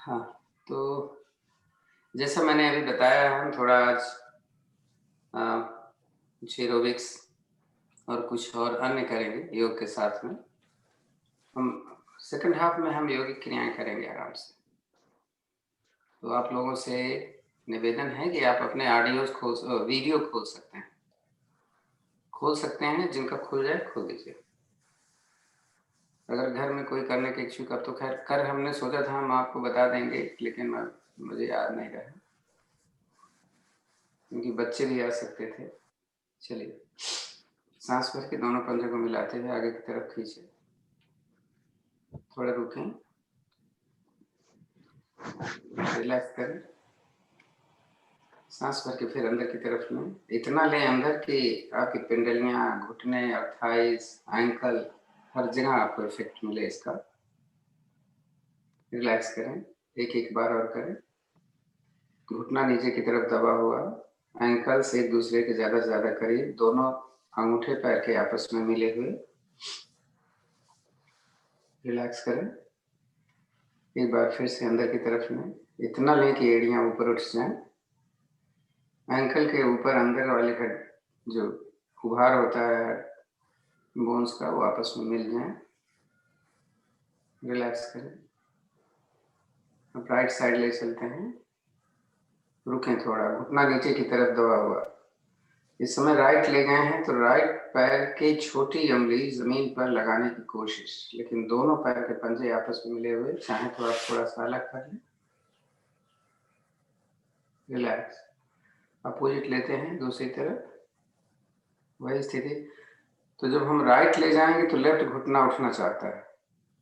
हाँ, तो जैसा मैंने अभी बताया हम थोड़ा आज कुछ एरोबिक्स और कुछ और अन्य करेंगे योग के साथ में। हम सेकंड हाफ में हम योगिक क्रियाएँ करेंगे आराम से। तो आप लोगों से निवेदन है कि आप अपने वीडियो खोल सकते हैं। खोल सकते हैं, जिनका खुल जाए खोल दीजिए। अगर घर में कोई करने के इच्छुक, अब तो खैर कल हमने सोचा था हम आपको बता देंगे, लेकिन मुझे याद नहीं रहा क्योंकि बच्चे भी आ सकते थे। चलिए, सांस भर के दोनों पंजों को मिलाते हुए आगे की तरफ खींचे, थोड़ा रुकें, रिलैक्स करें, सांस भर के फिर अंदर की तरफ में इतना लें अंदर कि आपकी पिंडलियां, घुटने और थाइस, एंकल, हर जगह आपको इफेक्ट मिले इसका। रिलैक्स करें, एक एक बार और करें। घुटना नीचे की तरफ दबा हुआ, एंकल से एक दूसरे के ज़्यादा से ज़्यादा करीब, दोनों अंगूठे पैर के आपस में मिले हुए। रिलैक्स करें, एक बार फिर से अंदर की तरफ में इतना लें कि एड़ियाँ ऊपर उठ जाएं। एंकल के ऊपर अंदर वाले का जो उभार होता है बोन्स का, वो आपस में मिल जाएं। रिलैक्स करें। अब राइट साइड ले चलते हैं। रुकें थोड़ा, घुटना नीचे की तरफ दबा हुआ। इस समय राइट ले गए हैं तो राइट पैर की छोटी उंगली जमीन पर लगाने की कोशिश, लेकिन दोनों पैर के पंजे आपस में मिले हुए। चाहे तो आप थोड़ा सा अलग कर लें। रिलैक्स। अपोजिट लेते हैं दूसरी तरफ, वही स्थिति। तो जब हम राइट ले जाएंगे तो लेफ्ट घुटना उठना चाहता है,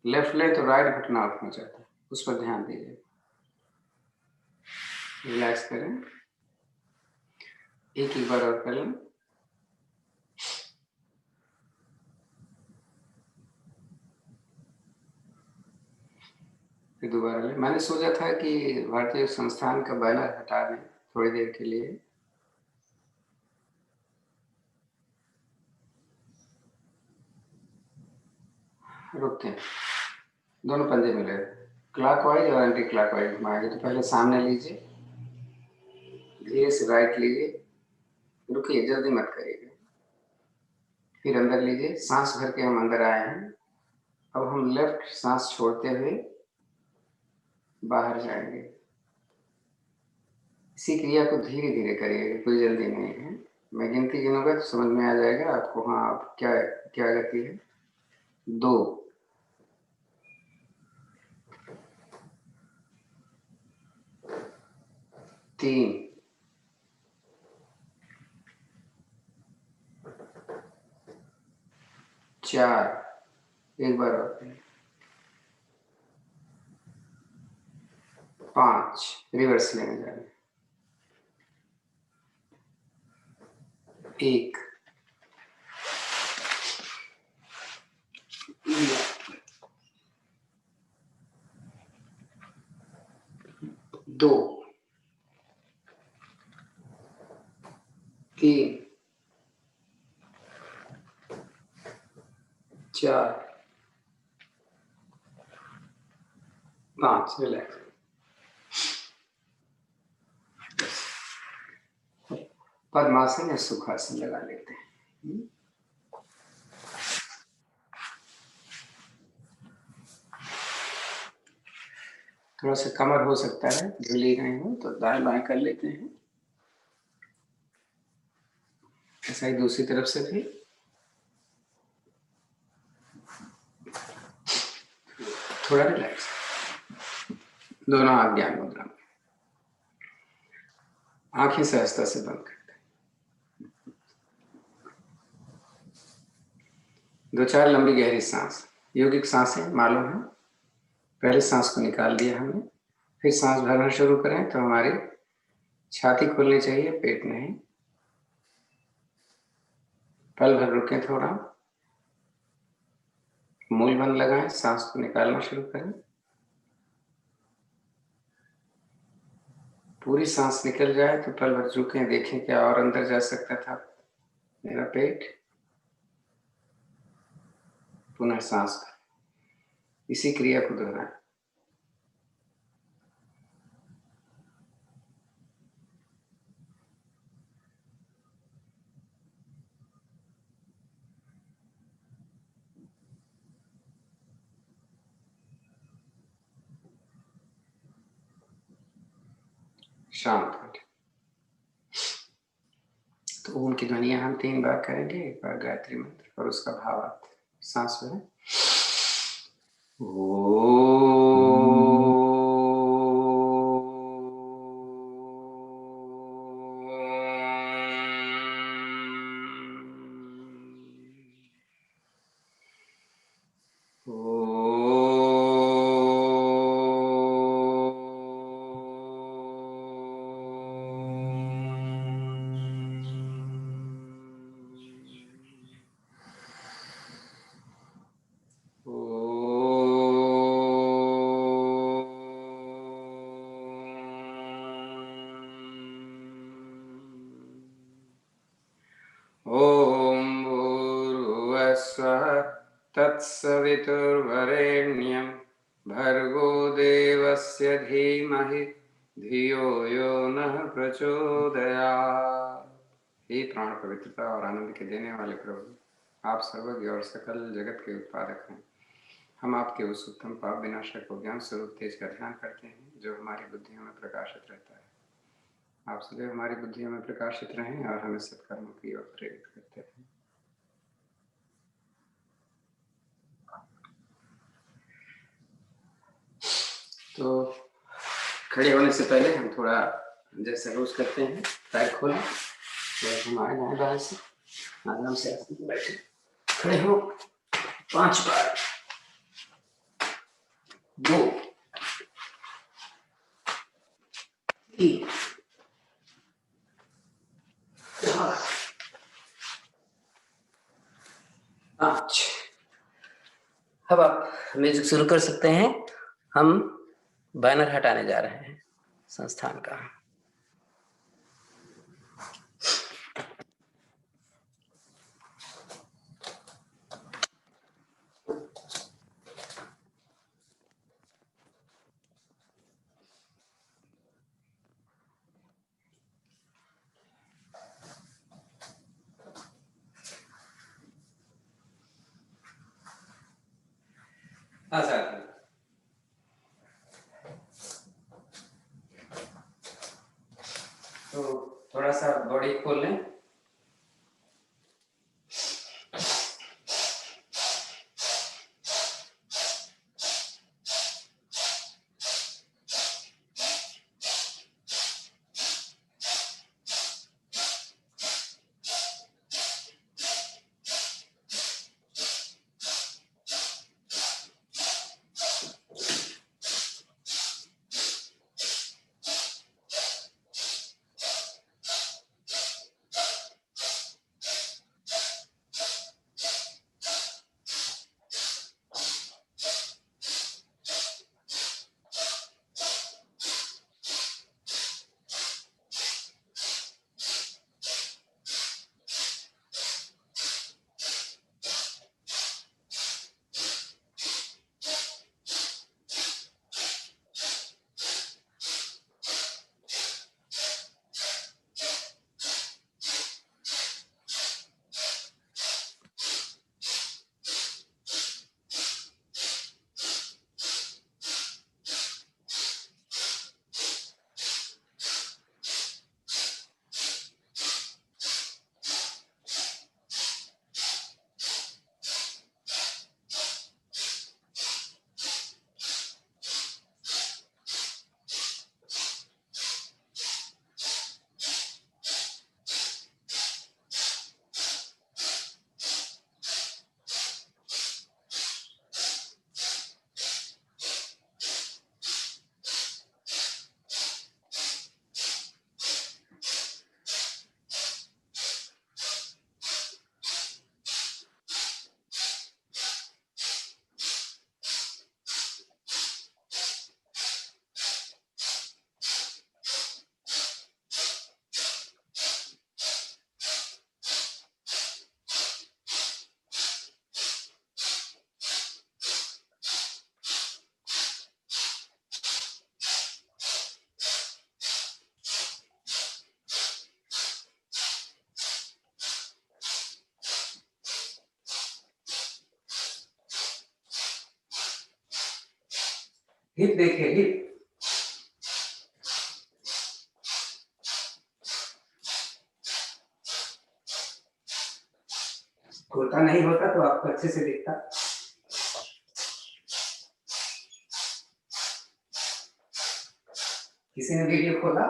लेफ्ट ले तो राइट घुटना उठना चाहता है, उस पर ध्यान दीजिए। रिलैक्स करें, एक ही बार और कर लें। फिर दोबारा लें। मैंने सोचा था कि भारतीय संस्थान का बैनर हटा दें थोड़ी देर के लिए। रुकते हैं, दोनों पंजे मिले, क्लॉकवाइज और एंटी क्लॉकवाइज घुमाएंगे। तो पहले सामने लीजिए, धीरे से राइट लीजिए, रुकिए, जल्दी मत करिएगा। फिर अंदर लीजिए, सांस भर के हम अंदर आए हैं। अब हम लेफ्ट सांस छोड़ते हुए बाहर जाएंगे। इसी क्रिया को धीरे धीरे करिएगा, कोई जल्दी नहीं है। मैं गिनती गिनूंगा तो समझ में आ जाएगा आपको। हाँ, आप क्या क्या गति है। 2, 3, 4, एक बार और, 5, रिवर्स लेने जाए, 1, 2, 3, 4, 5। रिलैक्स। पद्मासन या सुखासन लगा लेते हैं। थोड़ा सा कमर हो सकता है ढीली नहीं हो तो दाएं बाएं कर लेते हैं। ऐसा ही दूसरी तरफ से भी। थोड़ा रिलैक्स, दोनों हाथ ज्ञान मुद्रा में, आंखें सहजता से बंद करते हैं। 2-4 लंबी गहरी सांस, योगिक सांसें मालूम है। पहले सांस को निकाल दिया हमने, फिर सांस भरना शुरू करें तो हमारी छाती खुलनी चाहिए, पेट नहीं। पल भर रुकें थोड़ा, मूल बंद लगाएं, सांस को निकालना शुरू करें। पूरी सांस निकल जाए तो पल भर रुकें, देखें क्या और अंदर जा सकता था मेरा पेट। पुनः सांस, इसी क्रिया को दोहराएं। शांत हो जाए। तो ओम की ध्वनियां हम 3 बार करेंगे, एक बार गायत्री मंत्र और उसका भावार्थ सांस में। ॐ भूर्भुवस्सुवः तत्सवितुर्वरेण्यं भर्गो देवस्य धीमहि धियो यो नः प्रचोदयात्। हे प्राण पवित्रता और आनंद के देने वाले प्रभु, आप सर्वज्ञ और सकल जगत के उत्पादक हैं। हम आपके उस उत्तम पाप विनाशक को ज्ञान स्वरूप तेज का ध्यान करते हैं जो हमारी बुद्धियों में प्रकाशित रहता है। आप सदैव हमारी बुद्धियों में प्रकाशित रहें और हमें सत्कर्मों की ओर प्रेरित करते हैं। तो खड़े होने से पहले हम थोड़ा जैसे रोज करते हैं पैर खोलें, तो हम आए जाए बाहर से आराम से बैठे, खड़े हो 5 बार, 2, 3, 4, 5। अब आप म्यूजिक शुरू कर सकते हैं। हम बैनर हटाने जा रहे हैं संस्थान का। हाँ सर, तो थोड़ा सा बॉडी खोल लें। हिप देखिए, हिप। छोटा नहीं होता तो आपको अच्छे से दिखता। किसी ने वीडियो खोला?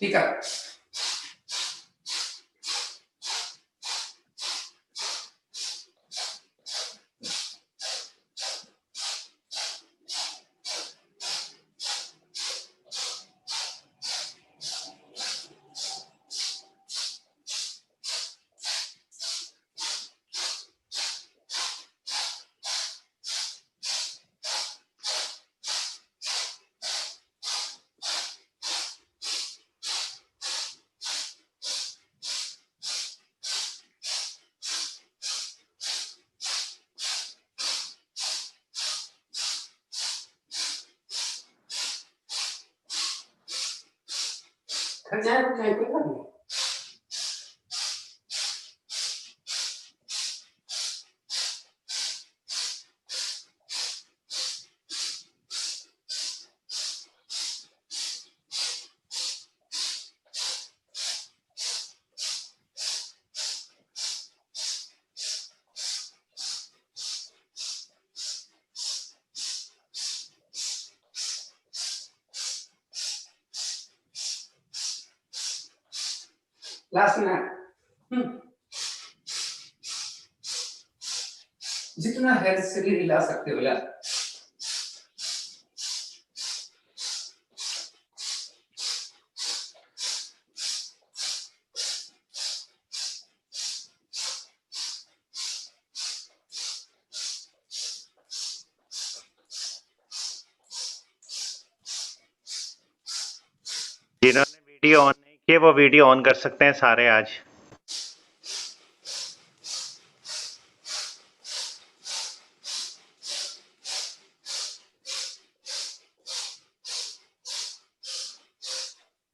ठीक है, थक जाए तो कोई बात नहीं। लास्ट में जितना है शरीर हिला सकते हो यार। जिन्होंने वीडियो ऑन नहीं किए वो वीडियो ऑन कर सकते हैं सारे आज।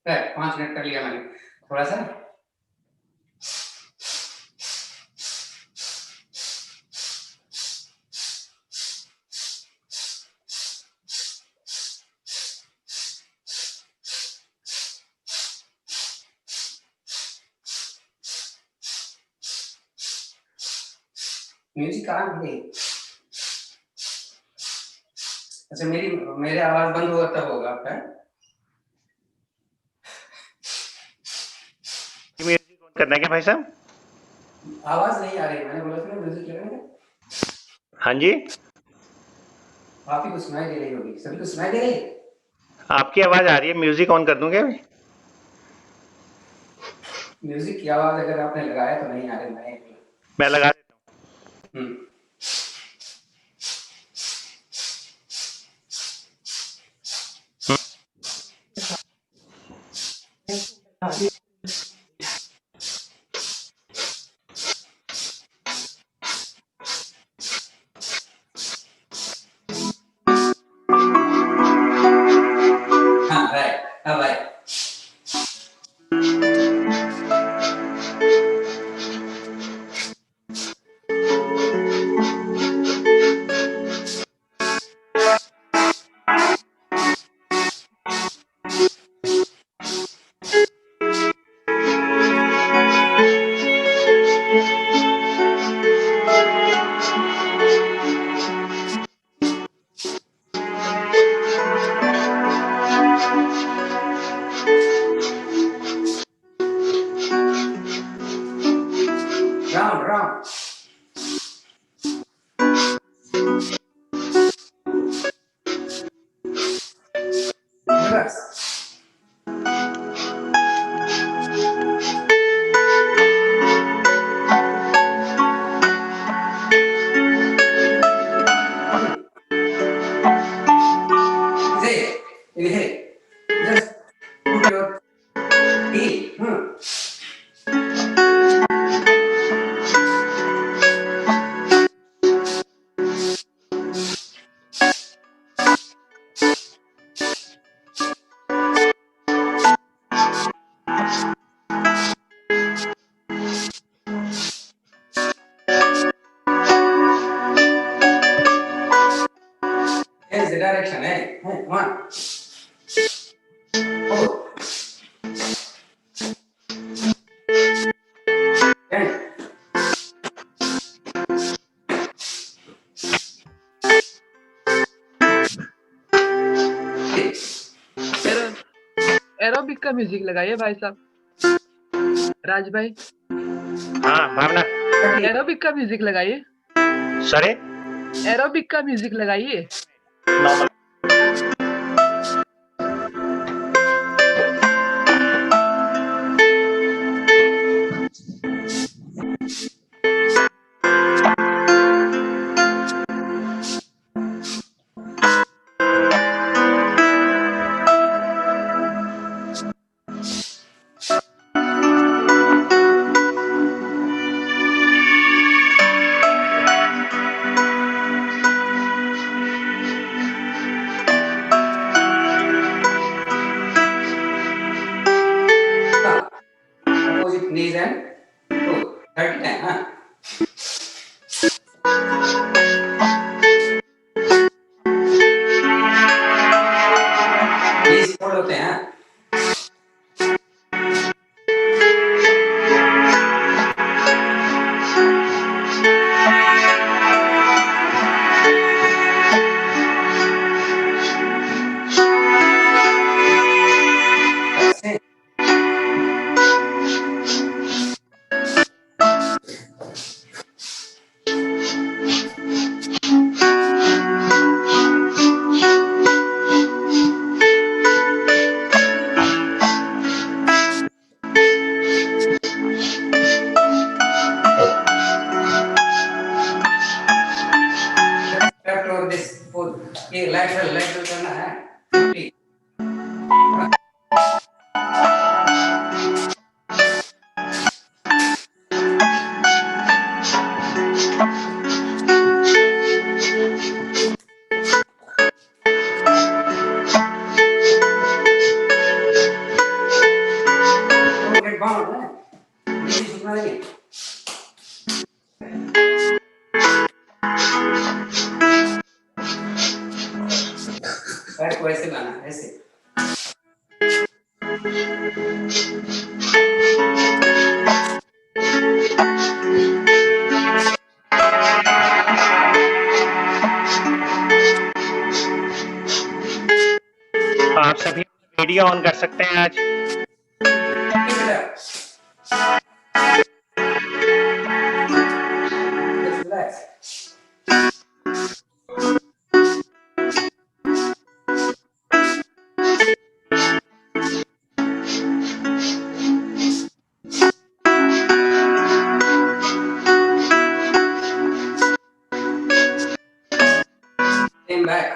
है 5 मिनट कर लिया मैंने, थोड़ा सा म्यूजिक कहाँ गई? अच्छा, मेरे आवाज बंद होगा तब होगा आपका। म्यूजिक ऑन करना है क्या भाई साहब? आवाज नहीं आ रही, मैंने बोला था ना म्यूजिक लगाएंगे। हाँ जी, आप ही को सुनाई दे रही होगी, सभी को सुनाई दे रही है। आपकी आवाज आ रही है, म्यूजिक ऑन कर दूं क्या? म्यूजिक की आवाज अगर आपने लगाया तो नहीं आ रही, मैं लगा देता हूँ। हम्म। हाँ राइट, अब right. Round round reverse. 1 4 10 aerobic का म्यूजिक लगाइए भाई साहब। राज भाई हाँ भावना, एरोबिक का म्यूजिक लगाइए। सरे एरोबिक का म्यूजिक लगाइए। Normal. opposite knees and toes 30 times, huh? knees fold होते हैं, हाँ? ऐसे left over this foot, ये lateral करना है 50 don't get bound, है? नीचे झुकना नहीं। पैर को ऐसे लाना, ऐसे आप सभी वीडियो ऑन कर सकते हैं आज। Just relax. Lean back.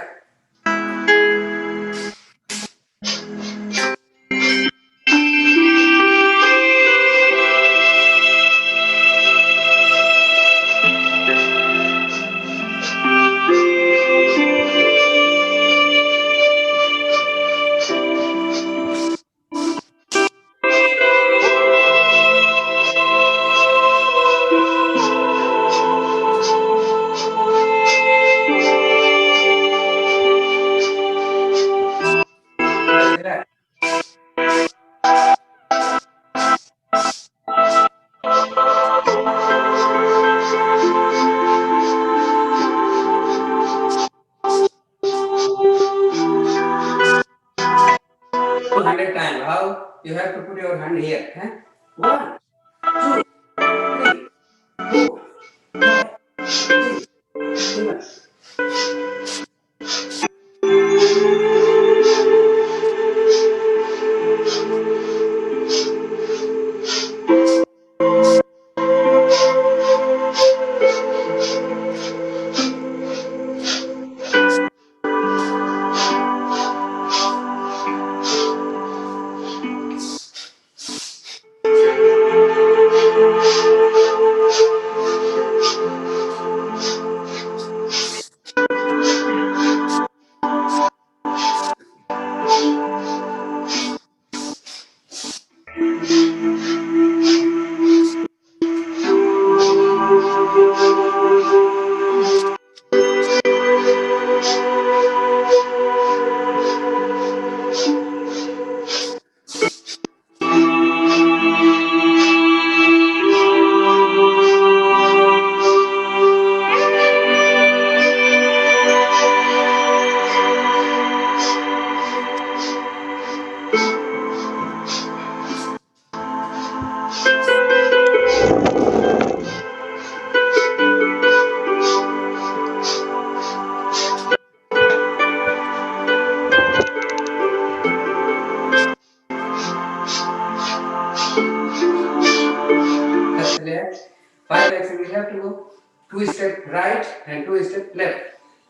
5 legs and we have to go 2 step right and 2 step left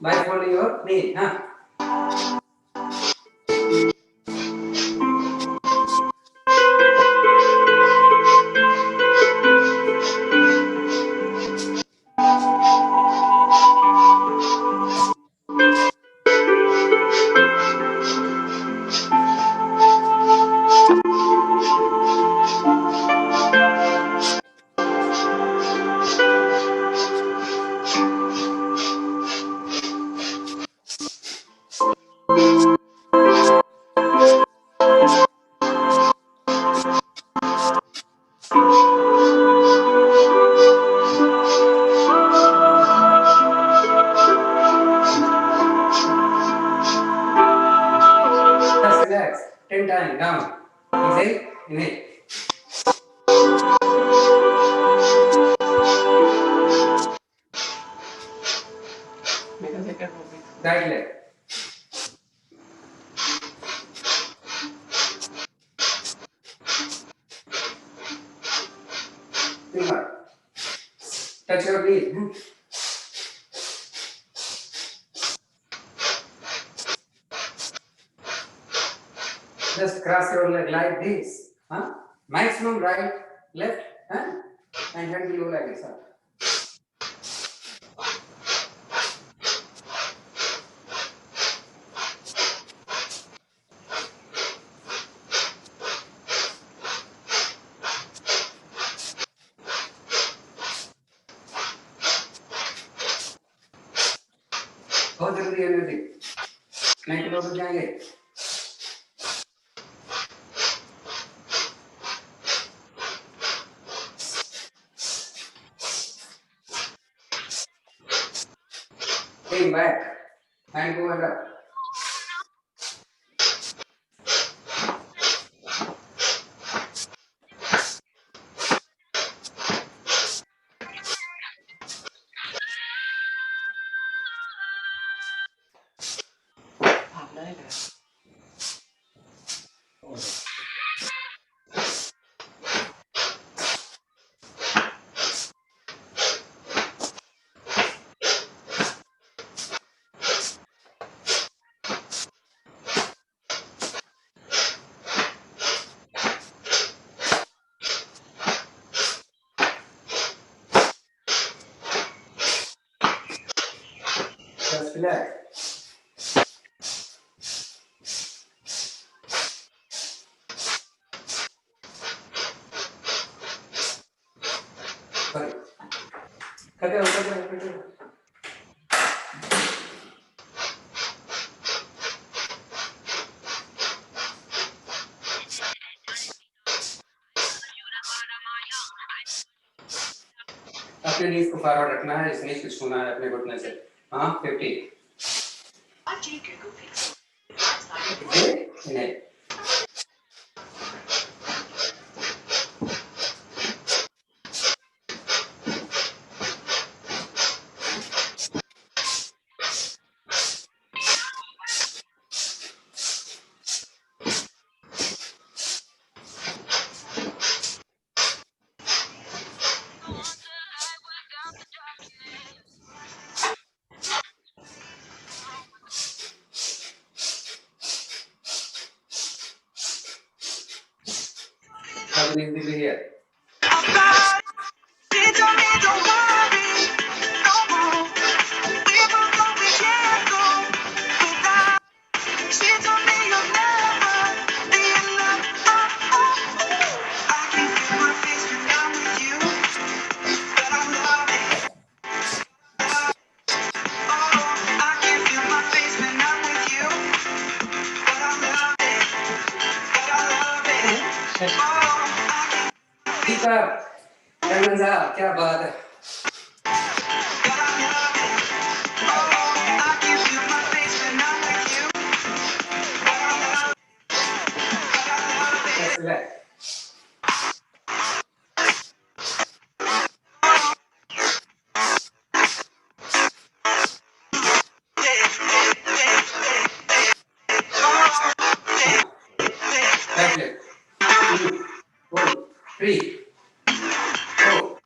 by folding your knee. Just relax. 10 times down. Exhale, inhale. Right leg. Finger. Touch your knee. Just cross your leg like this. Maximum right, left, and hand below like this. बहुत जल्दी है music 90 लोग जाएंगे Lean back and go and up. Just relax. Sorry. Cut it. अपने नीज को forward रखना है, इस नीज को छूना है अपने घुटने से. 50. Inhale. Have an easy here. Keep up. क्या बात है. Just relax. Right leg. 2, 1, 3, 4.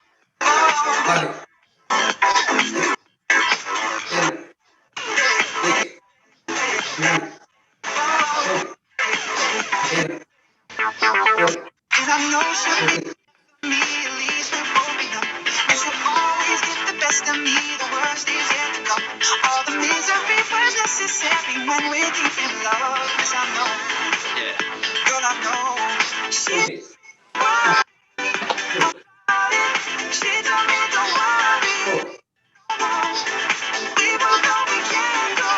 And we keep in love, 'cause I know, girl, I know. She told me don't worry. Even though we can't go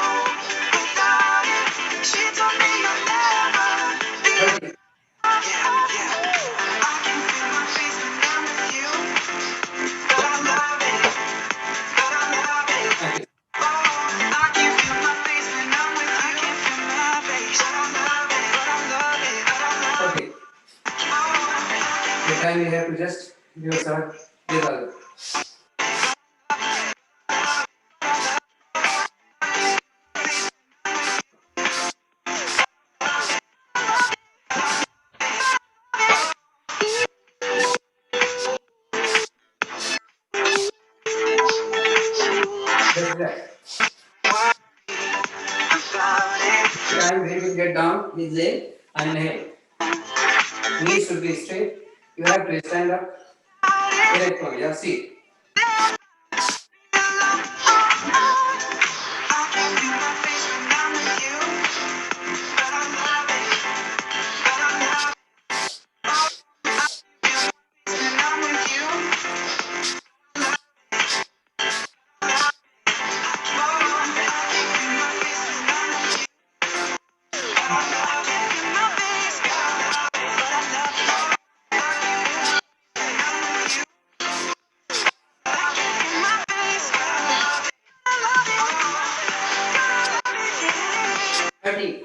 without it. She told me you'll never be. I can feel my face when I'm with you. But I love it. But I love it. I can feel my face when I'm with you. I can feel my face. But I love it. But I love it. But I love it. Okay. The time you have to just give yourself this other. Just that. Time when you get down, is a inhale. Knees should be straight. You have to stand up. Direct. Yeah, see. Ready.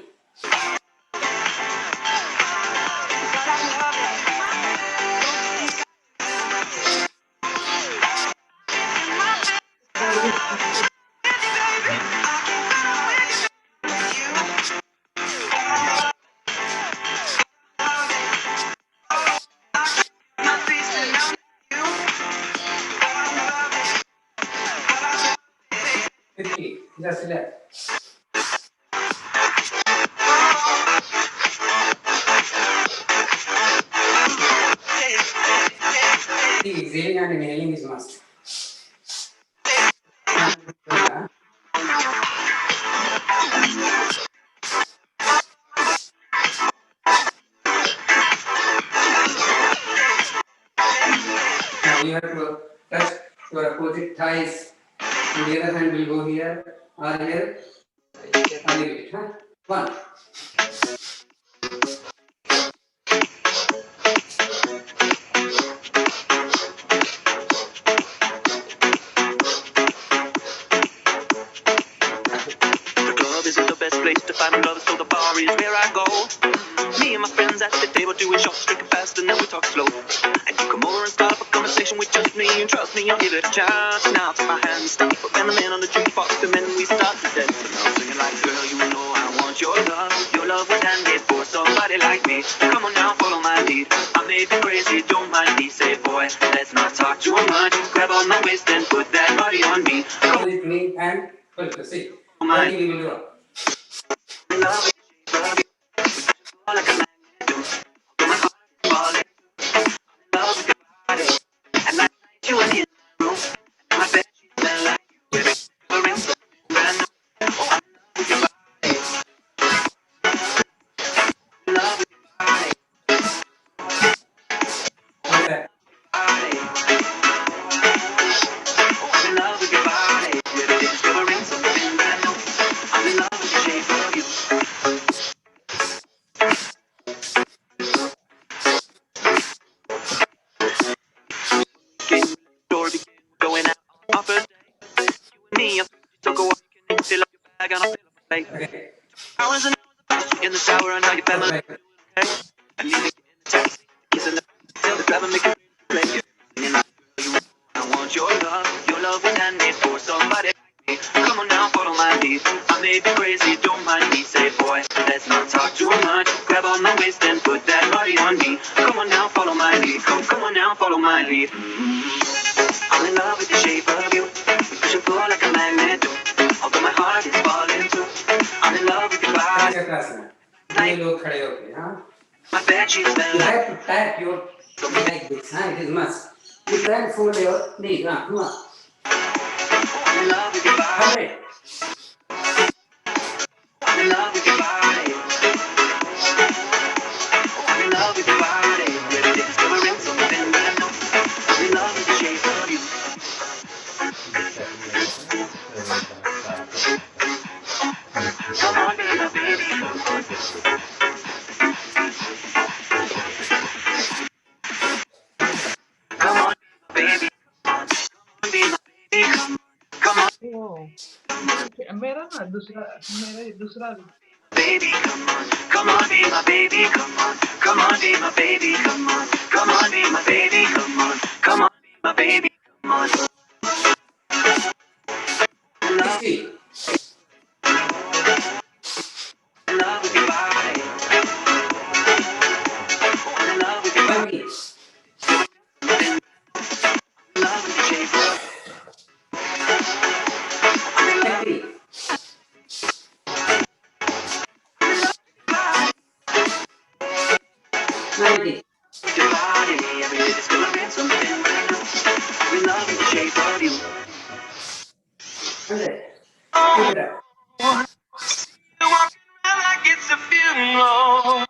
Just relax. Exhaling and inhaling is must. Now you have to touch your opposite thighs. And the other hand will go here or here. And leave it. Huh? One. Isn't the best place to find love, so the bar is where I go. Me and my friends at the table doing shots, drinking fast, and then we talk slow. And you come over and start up a conversation with just me, and trust me, I'll give it a chance. Now take my hand and stop, and the man on the jukebox, and then we start to dance. And I'm singing like, girl, you know I want your love. Your love was handmade for somebody like me. Come on now, follow my lead. I may be crazy, don't mind me. Say, boy, let's not talk too much. Grab on my waist and put that body on me. Come With me and focus. See. on, my Ready, we will go. love. Like a magnet do. Although my heart is falling, I'm in love with your body. And I night you in the room, and my bed sheets smell like you. With it, covering so brand new. Oh, I'm in love with your body. I'm in love with your body. Okay. Body. Oh, I'm in love with your body. With it, it's covering so brand new. I'm in love with the shape of you. Door began going out on our first day. You and me, I took a walk and you fill up your bag and I fill up my plate. Okay. Hours and hours of in the shower and now your family. Okay. And you make it in the taxi, kissing the tell the driver make it play. Singing like, girl, you I want your love was handmade for somebody like me. Come on now, follow my lead. I may be crazy, don't mind me. Say, boy, let's not talk too much. Grab on my waist and put that body on me. Come on now, follow my lead. Come on now, follow my lead. I'm in love with the shape of you. We push and pull like a magnet do. Although my heart is falling too. I'm in love with your body. ये लोग खड़े होके हाँ My bed sheets smell you like have to tap your like this हाँ it is must you can fold your knee हाँ come on I'm in love with your body. 100 in love with your body. I'm in love with your body. Ready to discovering something brand new. I'm in love with the shape of you. Come on, be my baby. Come on, baby. Be my baby. Come on, ओ, मेरा ना दूसरा baby. Come on, be my baby. Come on, be my baby. Come on, be my baby. Come on, be my baby. Come on. In love, See, in love with your body. I'm in love with your body. Monkey. In love with the shape of Happy. Ninety. your body. Every day discovering something brand new. I'm in love with the shape of you. 100. Keep it up. Like it's a funeral.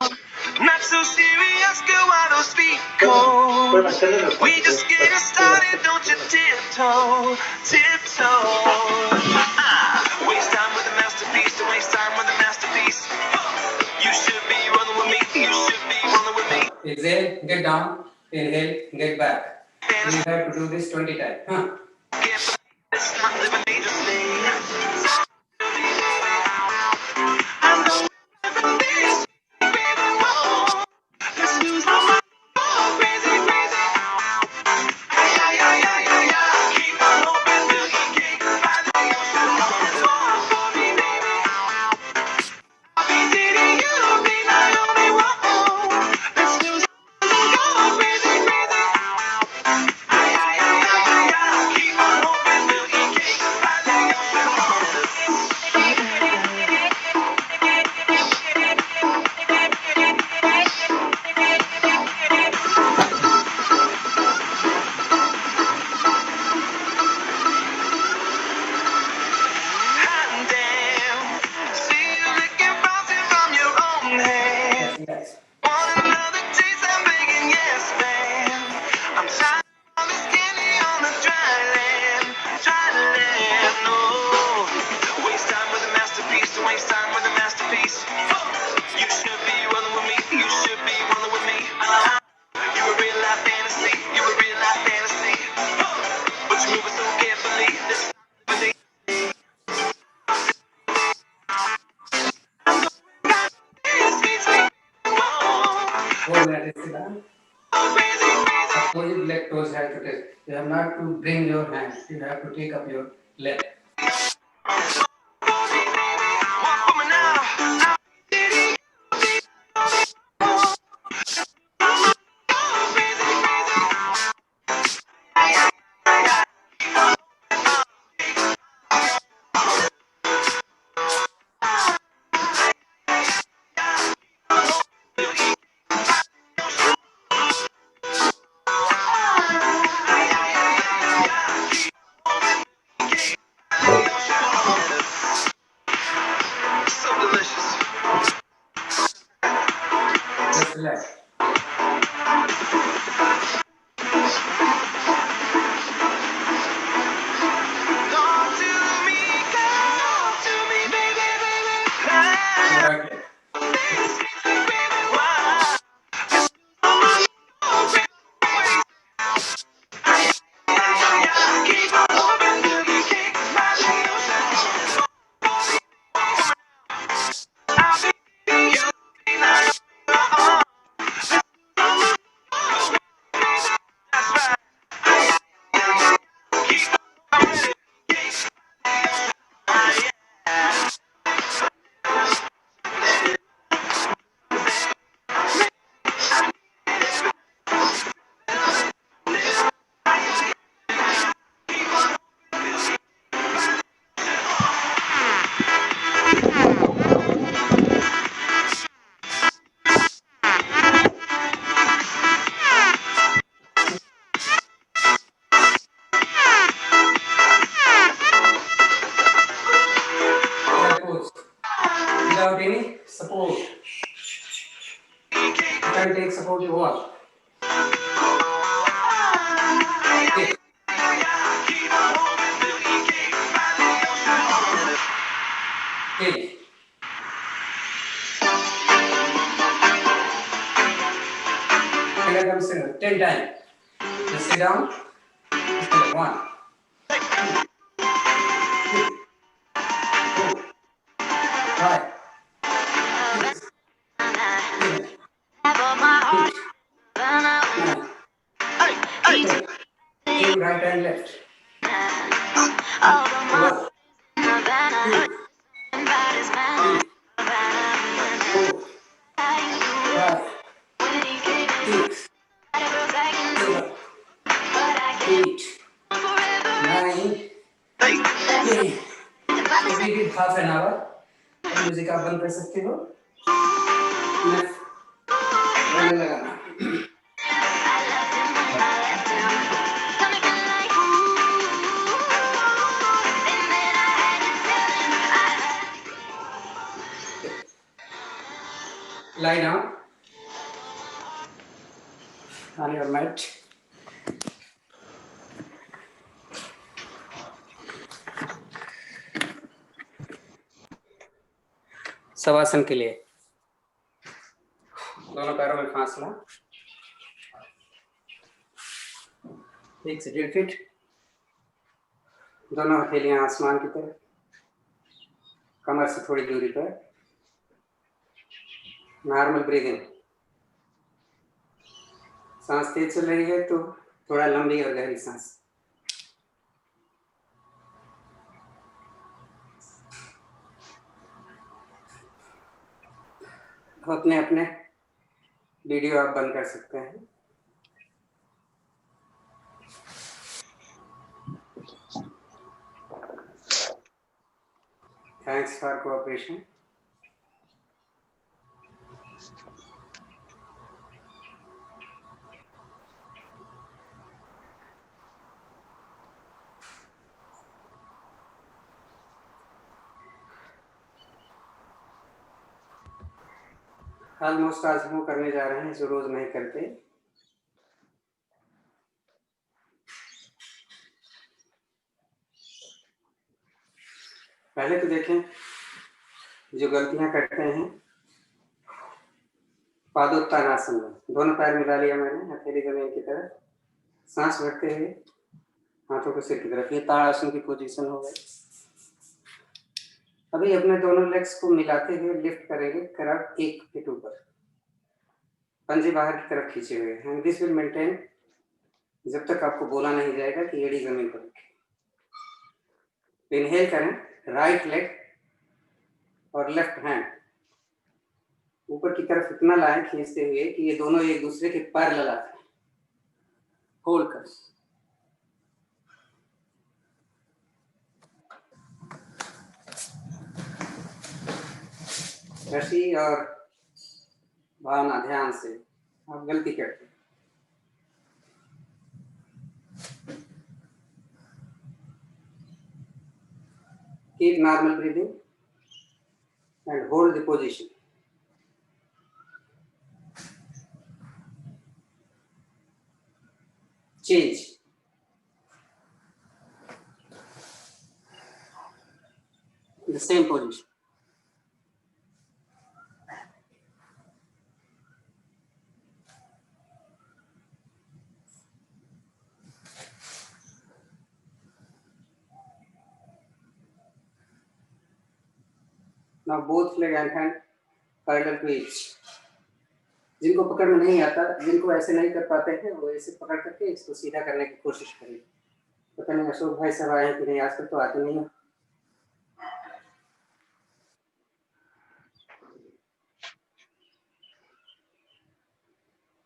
Not so serious, girl, why those feet cold? We just getting started, don't you tiptoe, tiptoe. Waste time with a masterpiece, don't waste time with a masterpiece. You should be rolling with me, you should be rolling with me. Exhale, get down. Inhale, get back. You have to do this 20 times. Huh? It's not living dangerously. I'm going from this, baby, whoa. Let's lose my mind, oh, crazy, crazy. Ay, ay, ay, ay, ay, ay. Keep on hoping till he can't find the ocean. Fall for me, baby. I'll be dating you, be my only one. Let's lose go crazy, crazy. Ay, ay, ay, ay, ay, ay. Keep on hoping till he can't find the ocean. Hot damn. See you licking frosting from your own hand. Yes. Want another taste? I'm begging, yes, man. I'm tired of this candy on the dry land, no. Waste time with a masterpiece, don't waste time with a masterpiece. You should be rolling with me, you should be rolling with me. You a real life fantasy, you a real life fantasy. But you move it so carefully, this living sweet, sweet. Whoa, 4 minutes is done. crazy, crazy. Opposite leg toes have to touch. You have not to bring your hands. You have to take up your leg. Walk for me now. throat is wall. Okay. Okay. Come sit down 10 times. Just sit down. Just sit down. 1, 2, 3, 4, 5, 6, 7, 8, 9, 10. Same right and left. 1, 2, 3, 4, 5, 6, 7, 8, 9, 10. So we did half an hour. अब music आप बंद कर सकते हो. गाना लगाना. Lie down on your mat. Shavasana के लिए दोनों पैरों में फासला 1 से 1.5 फीट. दोनों हथेलियां आसमान की तरफ, कमर से थोड़ी दूरी पर. Normal breathing. सांस तेज चल रही है तो थोड़ा लंबी और गहरी सांस. अपने अपने वीडियो आप बंद कर सकते हैं. Thanks for cooperation. ऑलमोस्ट आज हम करने जा रहे हैं जो रोज नहीं करते. पहले तो देखें जो गलतियां करते हैं. पादोत्तानासन में दोनों पैर मिला लिया मैंने हथेली जमीन की तरफ. सांस भरते हुए हाथों को सिर की तरफ. ये ताड़ासन की पोजीशन हो गई. अभी अपने दोनों लेग्स को मिलाते हुए लिफ्ट करेंगे करीब 1 फीट ऊपर. पंजे बाहर की तरफ खींचे हुए हैं. दिस विल मेंटेन जब तक आपको बोला नहीं जाएगा कि एड़ी जमीन पर रखें. इनहेल करें. राइट लेग और लेफ्ट हैंड ऊपर की तरफ इतना लाएं खींचते हुए कि ये दोनों एक दूसरे के पैरेलल आते हैं. होल्ड कर. रशी और भावना ध्यान से. आप गलती करते हैं. Keep normal breathing and hold the position. Change. The same position. Now both leg and hand parallel to each. जिनको पकड़ में नहीं आता, जिनको ऐसे नहीं कर पाते हैं, वो ऐसे पकड़ करके इसको सीधा करने की कोशिश करें. पता नहीं अशोक भाई सब आए हैं कि नहीं. आजकल तो आते नहीं.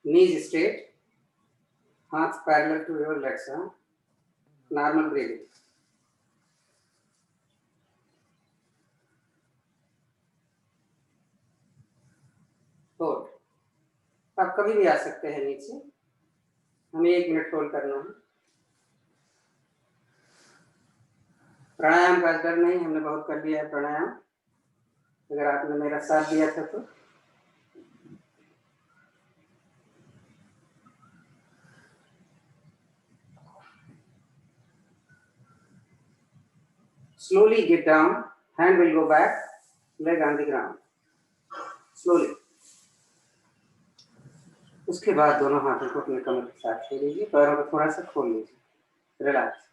Knees straight, hands parallel to your legs. Normal breathing. Hold. आप कभी भी आ सकते हैं नीचे. हमें 1 मिनट होल्ड करना है. प्राणायाम का डर नहीं, हमने बहुत कर लिया है प्राणायाम. अगर आपने मेरा साथ दिया था तो Slowly get down. Hand will go back. Leg on the ground. Slowly. उसके बाद दोनों हाथों को अपने कमर के साथ छू लीजिए, पैरों को थोड़ा सा खोल लीजिए, रिलैक्स।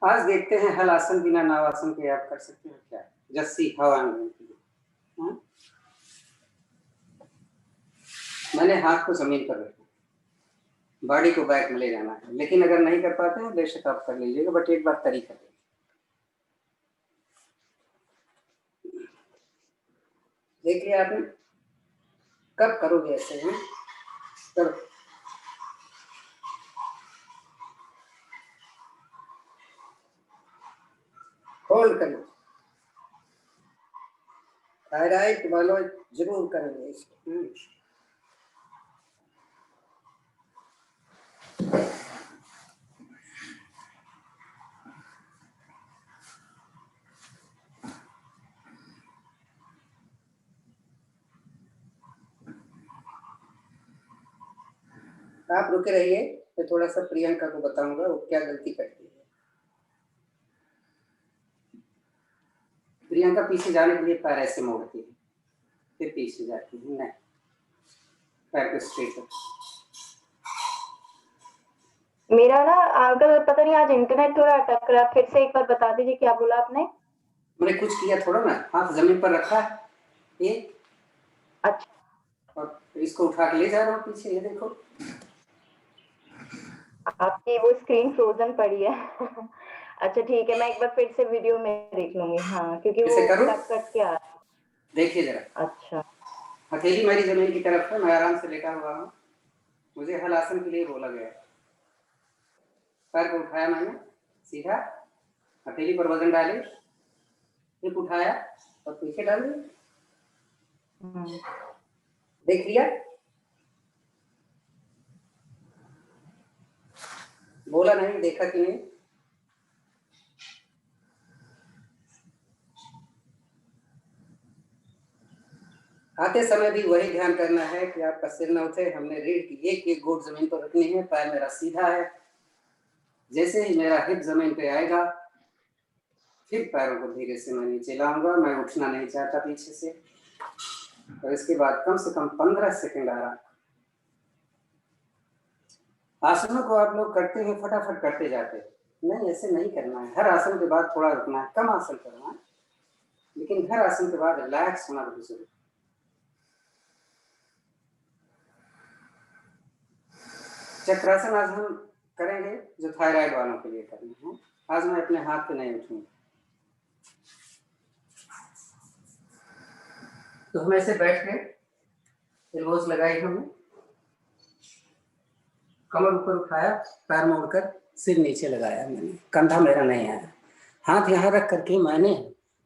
आज देखते हैं हल आसन बिना नाव आसन के आप कर सकते हैं क्या? Just see how I am going to do. मैंने हाथ को जमीन पर रखा, बॉडी को बैक में ले जाना है, लेकिन अगर नहीं कर पाते हैं बेशक आप कर लीजिएगा, बट एक बार तरीका देखिए। देख लिया आपने? कब करोगे ऐसे हैं? करो। होल्ड करो। थायराइड वालों जरूर करेंगे इसको। आप रुके रहिए, मैं थोड़ा सा प्रियंका को बताऊंगा वो क्या गलती करती है। प्रियंका पीछे जाने के लिए पैर ऐसे मोड़ती है, फिर पीछे जाती है, नहीं पैर को स्ट्रेट रखो। मेरा ना अगर पता नहीं आज इंटरनेट थोड़ा अटक रहा, फिर से एक बार बता दीजिए क्या बोला आपने? मैंने कुछ किया थोड़ा ना, हाथ जमीन पर रखा है ये, अच्छा, और इसको उठा के ले जा रहा हूँ पीछे, ये देखो। आपकी वो स्क्रीन फ्रोजन पड़ी है। अच्छा ठीक है, मैं एक बार फिर से वीडियो में देख लूंगी। हाँ, क्योंकि वो कट कट के आ रहा है। देखिए जरा। अच्छा, हथेली मेरी जमीन की तरफ है, मैं आराम से लेटा हुआ हूँ, मुझे हल आसन के लिए बोला गया। पैर को उठाया मैंने सीधा, हथेली पर वजन डाले, हिप उठाया और पीछे डाले। देख लिया? बोला नहीं, देखा कि नहीं? आते समय भी वही ध्यान करना है कि आपका सिर न उठे। हमने रीढ़ की एक एक गोट जमीन पर रखनी है, पैर मेरा सीधा है। जैसे ही मेरा हिप जमीन पे आएगा, फिर पैरों को धीरे से मैं नीचे लाऊंगा। मैं उठना नहीं चाहता पीछे से। और इसके बाद कम से कम 15 सेकंड आराम। आसनों को आप लोग करते हैं, फटाफट करते जाते हैं, नहीं ऐसे नहीं करना है। हर आसन के बाद थोड़ा रुकना है, कम आसन करना है, लेकिन हर आसन के बाद रिलैक्स होना बहुत जरूरी है। चक्रासन आज हम करेंगे जो थायराइड वालों के लिए करना है। आज मैं अपने हाथ पे नहीं उठूंगा, तो हम ऐसे बैठ गए, एल्बोज लगाई हमने, कमर ऊपर उठाया, पैर मोड़कर सिर नीचे लगाया मैंने, कंधा मेरा नहीं आया। हाथ यहाँ रख करके मैंने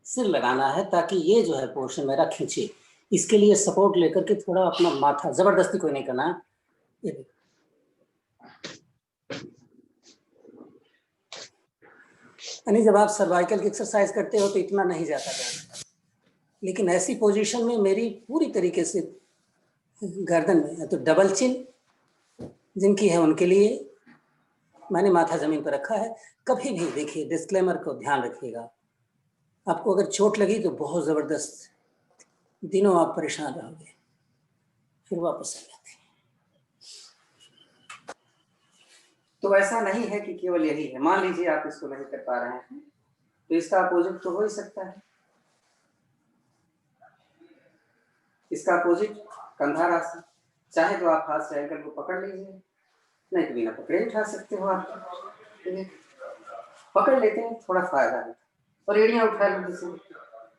सिर लगाना है ताकि ये जो है पोर्शन मेरा खींचे। इसके लिए सपोर्ट लेकर के थोड़ा अपना माथा, जबरदस्ती कोई नहीं करना है। ये देखो, यानी जब आप सर्वाइकल की एक्सरसाइज करते हो तो इतना नहीं जाता है, लेकिन ऐसी पोजीशन में मेरी पूरी तरीके से गर्दन में, तो डबल चिन जिनकी है उनके लिए मैंने माथा जमीन पर रखा है। कभी भी देखिए, डिस्क्लेमर को ध्यान रखिएगा, आपको अगर चोट लगी तो बहुत जबरदस्त दिनों आप परेशान रहोगे, फिर वापस आ जाते। तो ऐसा नहीं है कि केवल यही है। मान लीजिए आप इसको नहीं कर पा रहे हैं, तो इसका अपोजिट तो हो ही सकता है। इसका अपोजिट कंधार आसन, चाहे तो आप हाथ से एंकल को पकड़ लीजिए, नहीं तो बिना पकड़े उठा सकते हो। आप पकड़ लेते हैं, थोड़ा फायदा है। और एड़ियां उठा लीजिए,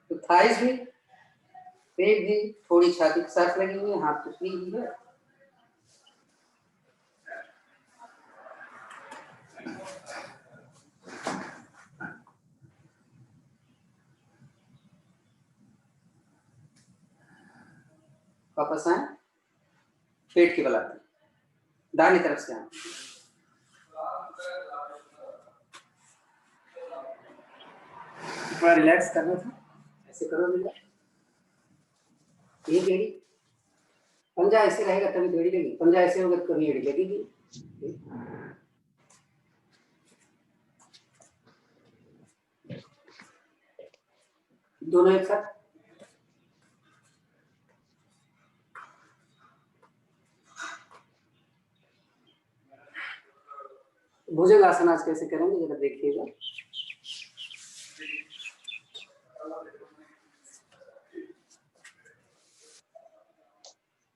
तो थाइस भी, पेट भी, थोड़ी छाती के साथ लगी हुई है, हाथ तो फ्री ही है। वापस आए, पेट की बल आती, दाहिनी तरफ से आए, थोड़ा रिलैक्स करना था, ऐसे करो बेटा, ये एड़ी पंजा ऐसे रहेगा तभी एड़ी लगेगी, पंजा ऐसे होगा तो कभी एड़ी लगेगी। दोनों एक साथ, भुजंगासन आज कैसे करेंगे जरा देखिएगा।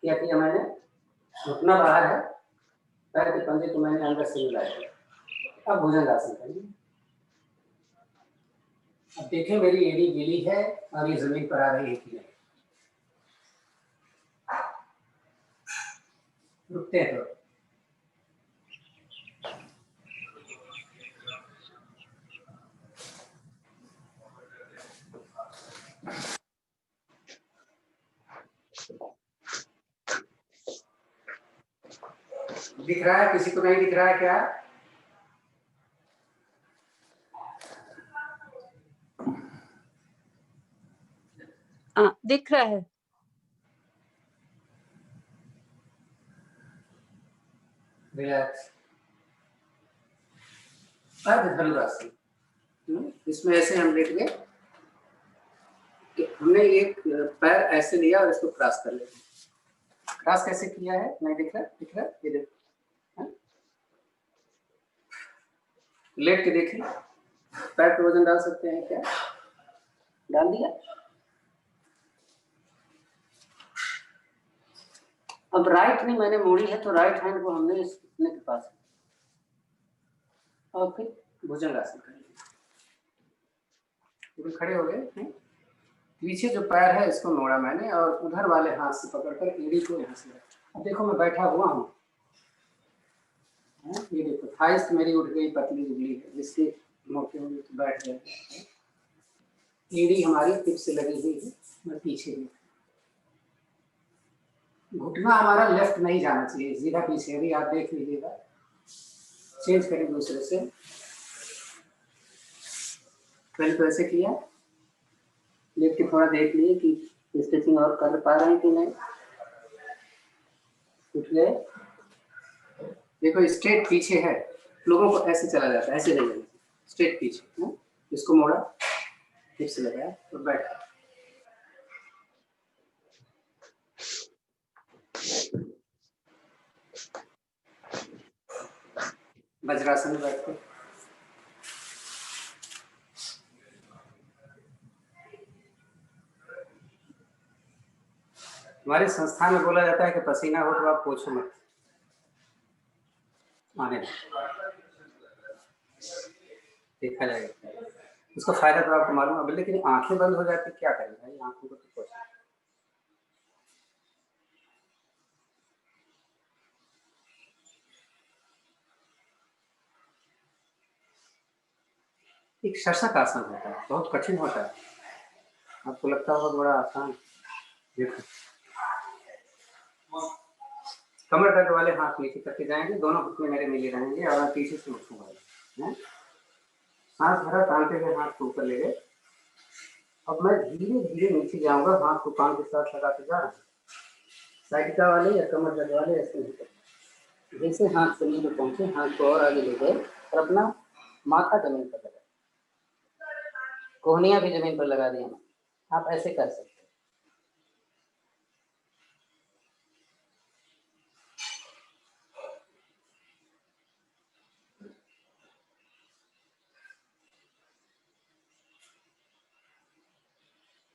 क्या किया मैंने, घुटना बाहर है, पैर के पंजे को मैंने अंदर से मिलाया। अब भुजंगासन करेंगे। अब देखें मेरी एड़ी गीली है और ये जमीन पर आ रही है कि नहीं। रुकते हैं तो दिख रहा है, किसी को नहीं दिख रहा है क्या? दिख रहा है। रिलैक्स, धनुरासन। इसमें ऐसे हम लेट गए कि हमने एक पैर ऐसे लिया और इसको क्रॉस कर लिया। क्रॉस कैसे किया है, नहीं दिख रहा? दिख रहा? ये देखो, लेट के देखें, पैर पे वजन डाल सकते हैं क्या? डाल दिया। अब राइट नहीं मैंने मोड़ी है तो राइट हैंड को हमने इस घुटने के पास और फिर भुजंगासन कर लिया। खड़े हो गए, पीछे जो पैर है इसको मोड़ा मैंने और उधर वाले हाथ से पकड़कर एड़ी को यहाँ से रखा। अब देखो मैं बैठा हुआ हूँ, ये देखो थाइस मेरी उठ गई, पतली दुबली है, जिसके मौके होंगे तो बैठ गए। एड़ी हमारी टिप से लगी हुई है, मैं पीछे हूँ। घुटना हमारा लेफ्ट नहीं जाना चाहिए, सीधा पीछे। अभी आप देख लीजिएगा, चेंज करें दूसरे से। पहले तो ऐसे किया, लेट के थोड़ा देख लिए कि स्टिचिंग और कर पा रहे हैं कि नहीं। उठ गए, देखो स्ट्रेट पीछे है, लोगों को ऐसे चला जाता है, ऐसे नहीं, स्ट्रेट पीछे। इसको मोड़ा, हिप से लगाया और बैठा। वज्रासन में बैठते। हमारे संस्थान में बोला जाता है कि पसीना हो तो आप पोछो मत, आने देखा जाएगा। उसका फायदा तो आपको मालूम है, लेकिन आंखें बंद हो जाती, क्या करें भाई, आंखों को तो पोछो। एक शशक आसन होता है, बहुत कठिन होता है, आपको लगता होगा बड़ा आसान। देखो कमर दर्द वाले हाथ नीचे करके जाएंगे, दोनों घुटने मेरे मिले रहेंगे और मैं पीछे से उठूंगा। सांस भरा, तानते हुए हाथ को ऊपर ले गए। अब मैं धीरे धीरे नीचे जाऊंगा, हाथ को कान के साथ लगाते जा रहा हूँ। साइकिका वाले या कमर दर्द वाले ऐसे नहीं करते। जैसे हाथ जमीन पर पहुंचे, हाथ को और आगे ले गए और अपना माथा जमीन पर लगा, कोहनियां भी जमीन पर लगा दिया। आप ऐसे कर सकते हैं।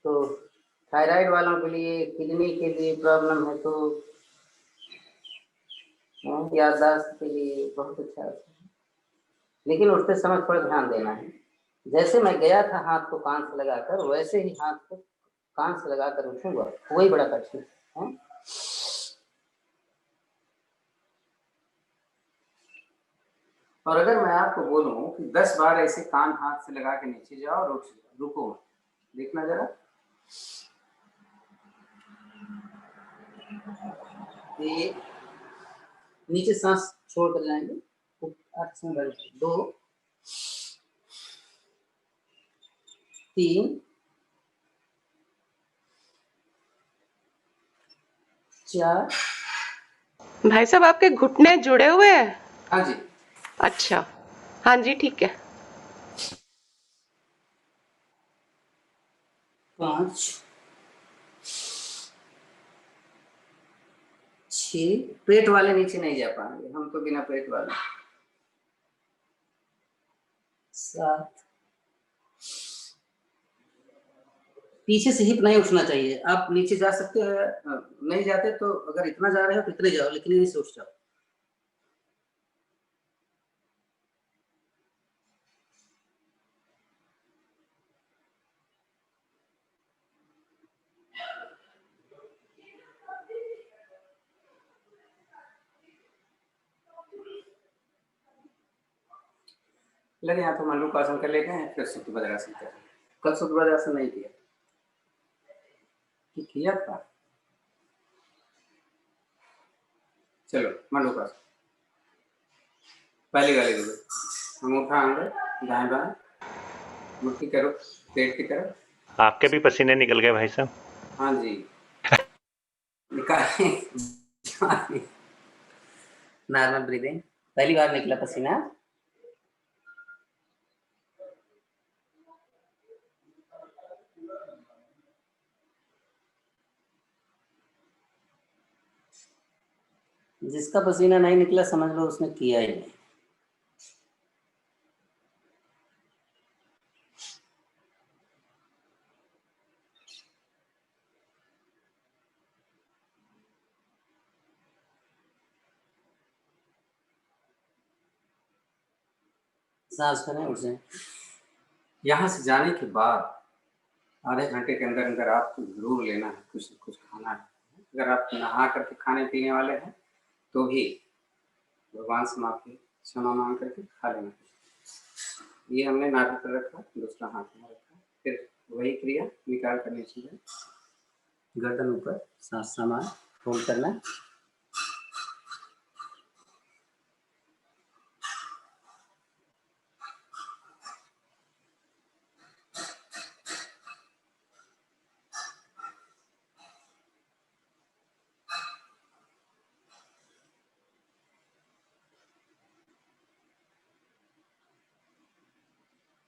तो थायराइड वालों के लिए, किडनी के लिए प्रॉब्लम है तो याददाश्त के लिए बहुत अच्छा है, लेकिन उठते समय थोड़ा ध्यान देना है। जैसे मैं गया था हाथ को कान से लगाकर, वैसे ही हाथ को कान से लगाकर उठूंगा, वही बड़ा कठिन है। और अगर मैं आपको बोलूं कि 10 बार ऐसे कान हाथ से लगा के नीचे जाओ और उठ जाओ, रुको, देखना जरा, ये नीचे सांस छोड़ कर जाएंगे, 2, 3 4। भाई साहब आपके घुटने जुड़े हुए हैं? हाँ जी। अच्छा, हाँ जी ठीक है। 5 6। पेट वाले नीचे नहीं जा पाएंगे, हम तो बिना पेट वाले। 7। पीछे से हिप नहीं उठना चाहिए, आप नीचे जा सकते हैं, नहीं जाते तो अगर इतना जा रहे हो तो इतने जाओ, लेकिन यहीं से उठ जाओ। लगे हाथों मल्लुकासन कर लेते हैं, फिर सुप्त वज्रासन करें। कल सुप्त वज्रासन नहीं किया कि किया था? चलो मल्लुकासन पहली वाली दो, अंगूठा अंदर, दाएं बाएं, मुट्ठी करो पेट की तरफ। आपके भी पसीने निकल गए भाई साहब। हाँ जी निकालें। नॉर्मल ब्रीदिंग, पहली बार निकला पसीना। जिसका पसीना नहीं निकला समझ लो उसने किया ही नहीं। सांस करें, उठ जाए। यहाँ से जाने के बाद आधे घंटे के अंदर अंदर आपको जरूर लेना है, कुछ न कुछ खाना है। अगर आप नहा करके खाने पीने वाले हैं तो भी भगवान से माफी क्षमा मांग करके खा लेना। ये हमने नाभि पर रखा, दूसरा हाथ में रखा, फिर वही क्रिया निकाल कर नीचे जाए, गर्दन ऊपर, सांस समान होल्ड करना।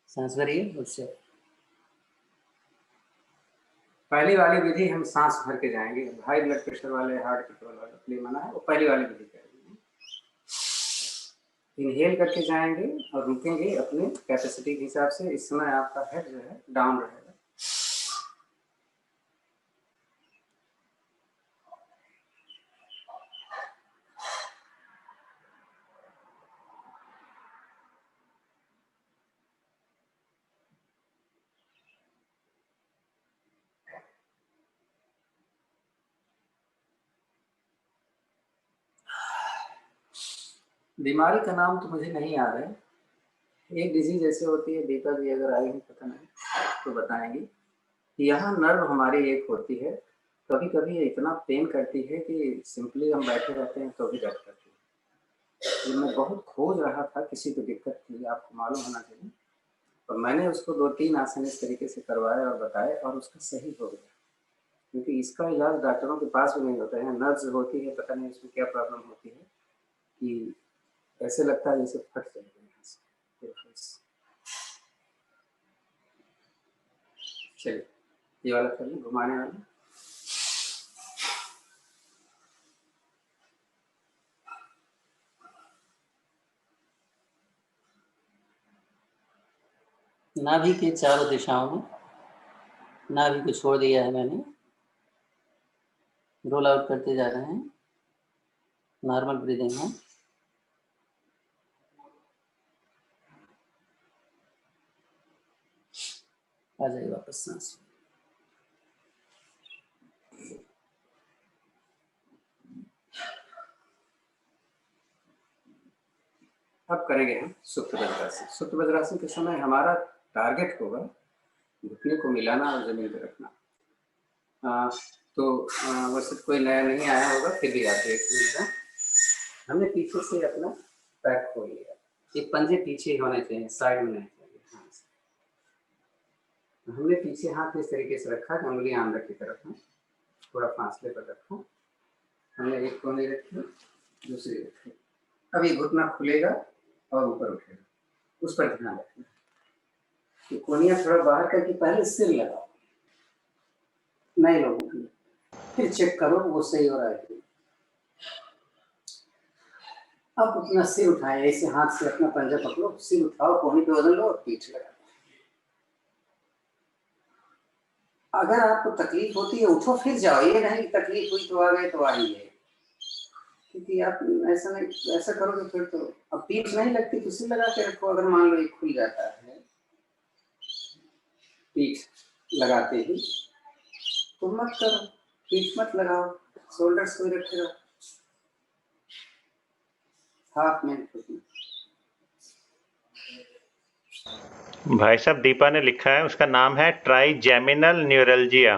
सांस भरिए उससे। पहली वाली विधि हम सांस भर के जाएंगे। हाई ब्लड प्रेशर वाले, हार्ट कंट्रोल वाले के लिए मना है, वो पहली वाली विधि करेंगे। इनहेल करके जाएंगे और रुकेंगे अपने कैपेसिटी के हिसाब से। इस समय आपका हेड जो है डाउन रहेगा। बीमारी का नाम तो मुझे नहीं याद है। एक डिजीज ऐसे होती है, दीपा जी अगर आई है पता नहीं तो बताएंगी। यहाँ नर्व हमारी एक होती है, कभी कभी ये इतना पेन करती है कि सिंपली हम बैठे रहते हैं तो भी दर्द करती है। तो मैं बहुत खोज रहा था, किसी को दिक्कत थी, आपको मालूम होना चाहिए, और मैंने उसको 2-3 आसन इस तरीके से करवाए और बताए और उसका सही हो गया। क्योंकि इसका इलाज डॉक्टरों के पास भी नहीं होता है। नर्व्स होती है, पता नहीं उसमें क्या प्रॉब्लम होती है कि ऐसे लगता है जैसे फट जाएगा यहाँ से। चलिए ये वाला करिए, घुमाने वाला। नाभि के चारों दिशाओं में, नाभि को छोड़ दिया है मैंने, रोल आउट करते जा रहे हैं। नॉर्मल ब्रीदिंग है। आ जाइए वापस सांस। अब करेंगे हम सुप्त वज्रासन। सुप्त वज्रासन के समय हमारा टारगेट होगा घुटने को मिलाना और जमीन पर रखना। वैसे कोई नया नहीं आया होगा, फिर भी आप देख लीजिएगा। हमने पीछे से अपना पैर खोल लिया। ये पंजे पीछे होने चाहिए, साइड में नहीं चाहिए। हाँ। हमने पीछे हाथ इस तरीके से रखा कि उंगली आमने की तरफ है, थोड़ा फासले पर रखा। हमने एक कोनी रखी, दूसरी रखी। अब ये घुटना खुलेगा और ऊपर उठेगा, उस पर ध्यान रखना। तो कोनिया थोड़ा बाहर करके पहले सिर लगाओ, नहीं लोगों, फिर चेक करो वो सही हो रहा है। अब अपना सिर उठाए, ऐसे हाथ से अपना पंजा पकड़ो, सिर उठाओ, कोहनी पे वजन लो और पीठ लगाओ। अगर आपको तकलीफ होती है उठो फिर जाओ, ये नहीं तकलीफ हुई तो आ गए तो आ ही गए, क्योंकि आप ऐसा नहीं, ऐसा करोगे फिर तो अब पीठ नहीं लगती तो सिर लगा के रखो। अगर मान लो ये खुल जाता है पीठ लगाते ही तो मत करो, पीठ मत लगाओ, शोल्डर्स को रखे रहो। Half minute. भाई साहब दीपा ने लिखा है, उसका नाम है ट्राइजेमिनल न्यूरल्जिया।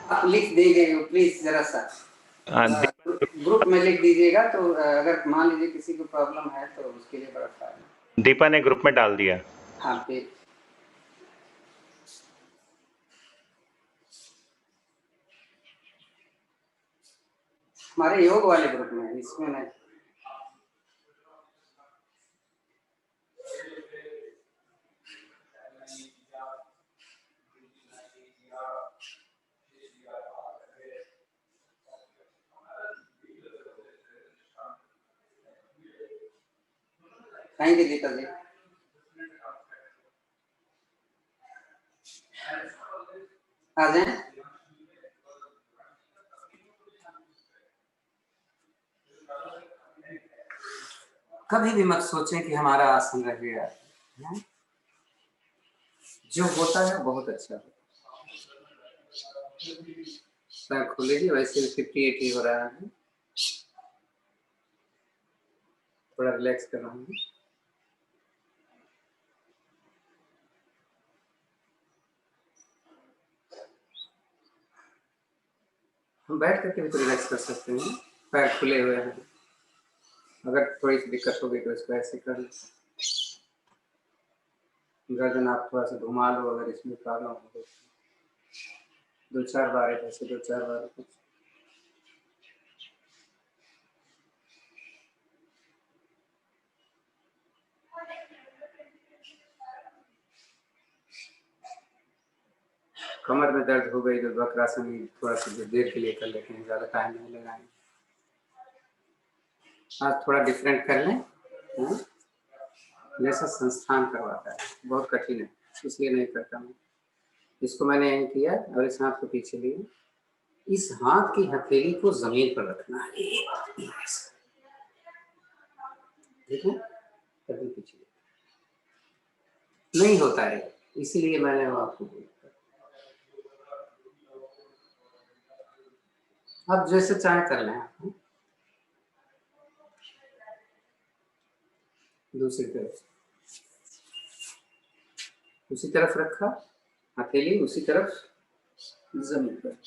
आप लिख दीजिए प्लीज, जरा सा ग्रुप में लिख दीजिएगा, तो अगर मान लीजिए किसी को प्रॉब्लम है तो उसके लिए बड़ा फायदा। दीपा ने ग्रुप में डाल दिया। हाँ फिर हमारे योग वाले ग्रुप में, इसमें नहीं। थैंक यू दीपा जी। आ जाए। कभी भी मत सोचें कि हमारा आसन रह गया है, जो होता है बहुत अच्छा होता है। सर खुलेगी, वैसे 58 हो रहा है, थोड़ा रिलैक्स कर रहा हूँ। हम बैठ करके भी तो रिलैक्स कर सकते हैं, पैर खुले हुए हैं। अगर थोड़ी सी दिक्कत होगी तो इसको ऐसे कर लो, गर्दन आप थोड़ा सा घुमा लो अगर इसमें प्रॉब्लम हो तो। 2-4 बार ऐसे, 2-4 बार कुछ। कमर में दर्द हो गई तो वक्रासन थोड़ा सा देर के लिए कर लेते हैं, ज़्यादा टाइम नहीं लगाएंगे। आज थोड़ा डिफरेंट कर लें, जैसा संस्थान करवाता है, बहुत कठिन है इसलिए नहीं करता मैं। इसको मैंने यही किया और इस हाथ को पीछे लिया, इस हाथ की हथेली को जमीन पर रखना है, ठीक है, कभी पीछे नहीं होता है, इसीलिए मैंने आपको बोला। आप जैसे चाहे कर लें। आप दूसरी तरफ, उसी तरफ रखा हथेली, उसी तरफ जमीन पर।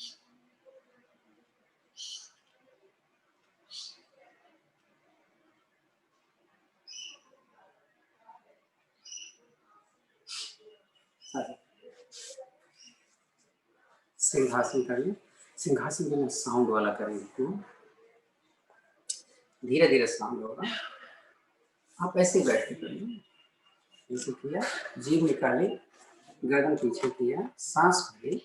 सिंहासन करें, सिंहासन में साउंड वाला करेंगे, धीरे धीरे साउंड होगा। आप ऐसे बैठ के करिए, जैसे किया, जीभ निकाली, गर्दन पीछे किया, सांस भरी,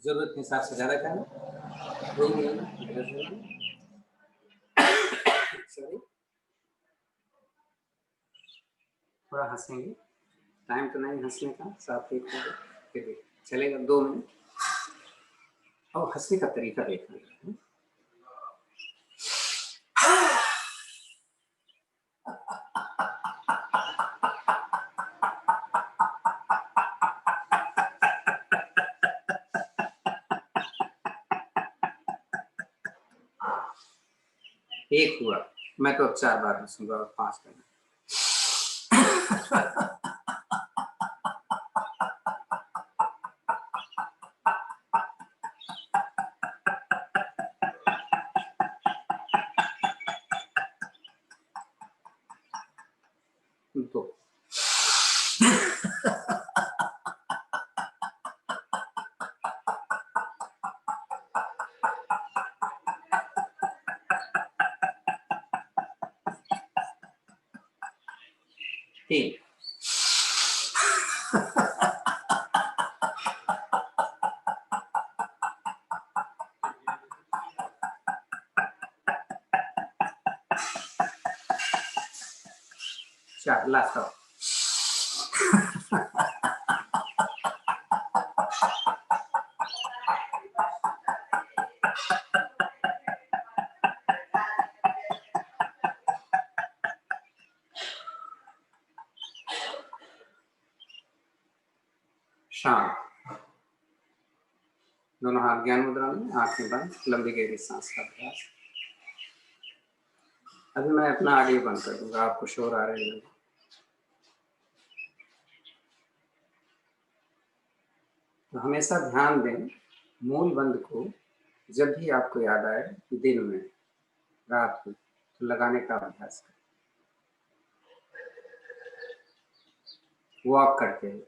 जरूरत के हिसाब से ज्यादा करना। थोड़ा हंसेंगे, टाइम तो नहीं हंसने का, 7 चलेगा 2 मिनट। और हंसने का तरीका देखना, एक हुआ, मैं तो अब 4 बार हंसूंगा और 5 करना। दो। तीन। चार। लास्ट आओ। शांत। दोनों हाथ ज्ञान मुद्रा में, आंखें बंद, लंबी गहरी सांस का अभ्यास। अभी मैं अपना ऑडियो बंद कर दूंगा, आपको शोर आ रहे हैं। तो हमेशा ध्यान दें मूल बंद को, जब भी आपको याद आए दिन में, रात में, तो लगाने का अभ्यास करें। वॉक करते हुए,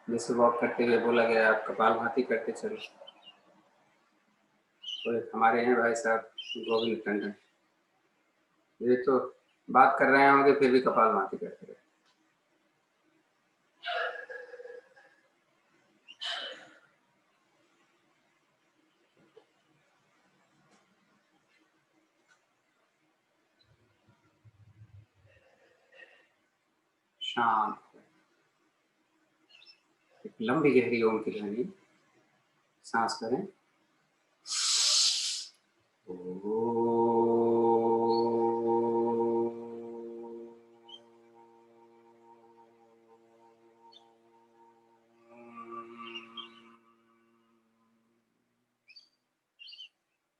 जैसे वॉक करते हुए बोला गया आप कपालभाति करते चलो। तो हमारे हैं भाई साहब गोविंद टंडन, ये तो बात कर रहे होंगे फिर भी कपालभाति करते रहे। शांत, एक लंबी गहरी ओम की ध्वनि, सांस करें।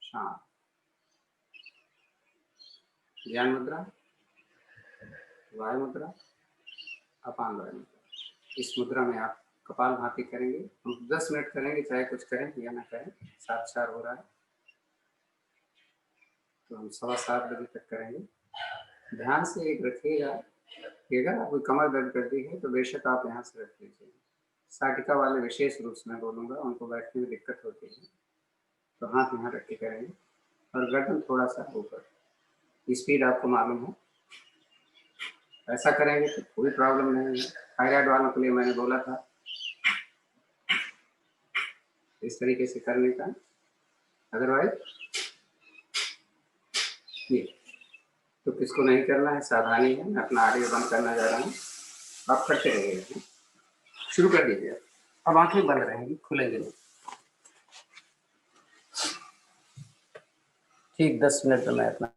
शांत। ज्ञान मुद्रा, वायु मुद्रा, अपान वायु मुद्रा। इस मुद्रा में आप कपालभाति करेंगे। हम 10 मिनट करेंगे, चाहे कुछ करें या ना करें। 7:04 हो रहा है, तो हम 7:15 बजे तक करेंगे। ध्यान से एक रखिएगा कि अगर आपको कमर दर्द करती है तो बेशक आप यहाँ से रख लीजिए। साटिका वाले विशेष रूप से मैं बोलूँगा, उनको बैठने में दिक्कत होती है तो हाथ यहाँ रख के करेंगे और गर्दन थोड़ा सा ऊपर। स्पीड आपको मालूम है, ऐसा करेंगे तो कोई प्रॉब्लम नहीं है। थायराइड वालों के लिए मैंने बोला था इस तरीके से करने का, अदरवाइज ये तो किसको नहीं करना है, सावधानी है। मैं अपना ऑडियो बंद करना जा रहा हूँ, आप करते रहिएगा। शुरू कर दीजिए। अब आंखें बंद रहेंगी, खुलेंगे नहीं। ठीक 10 मिनट में मैं अपना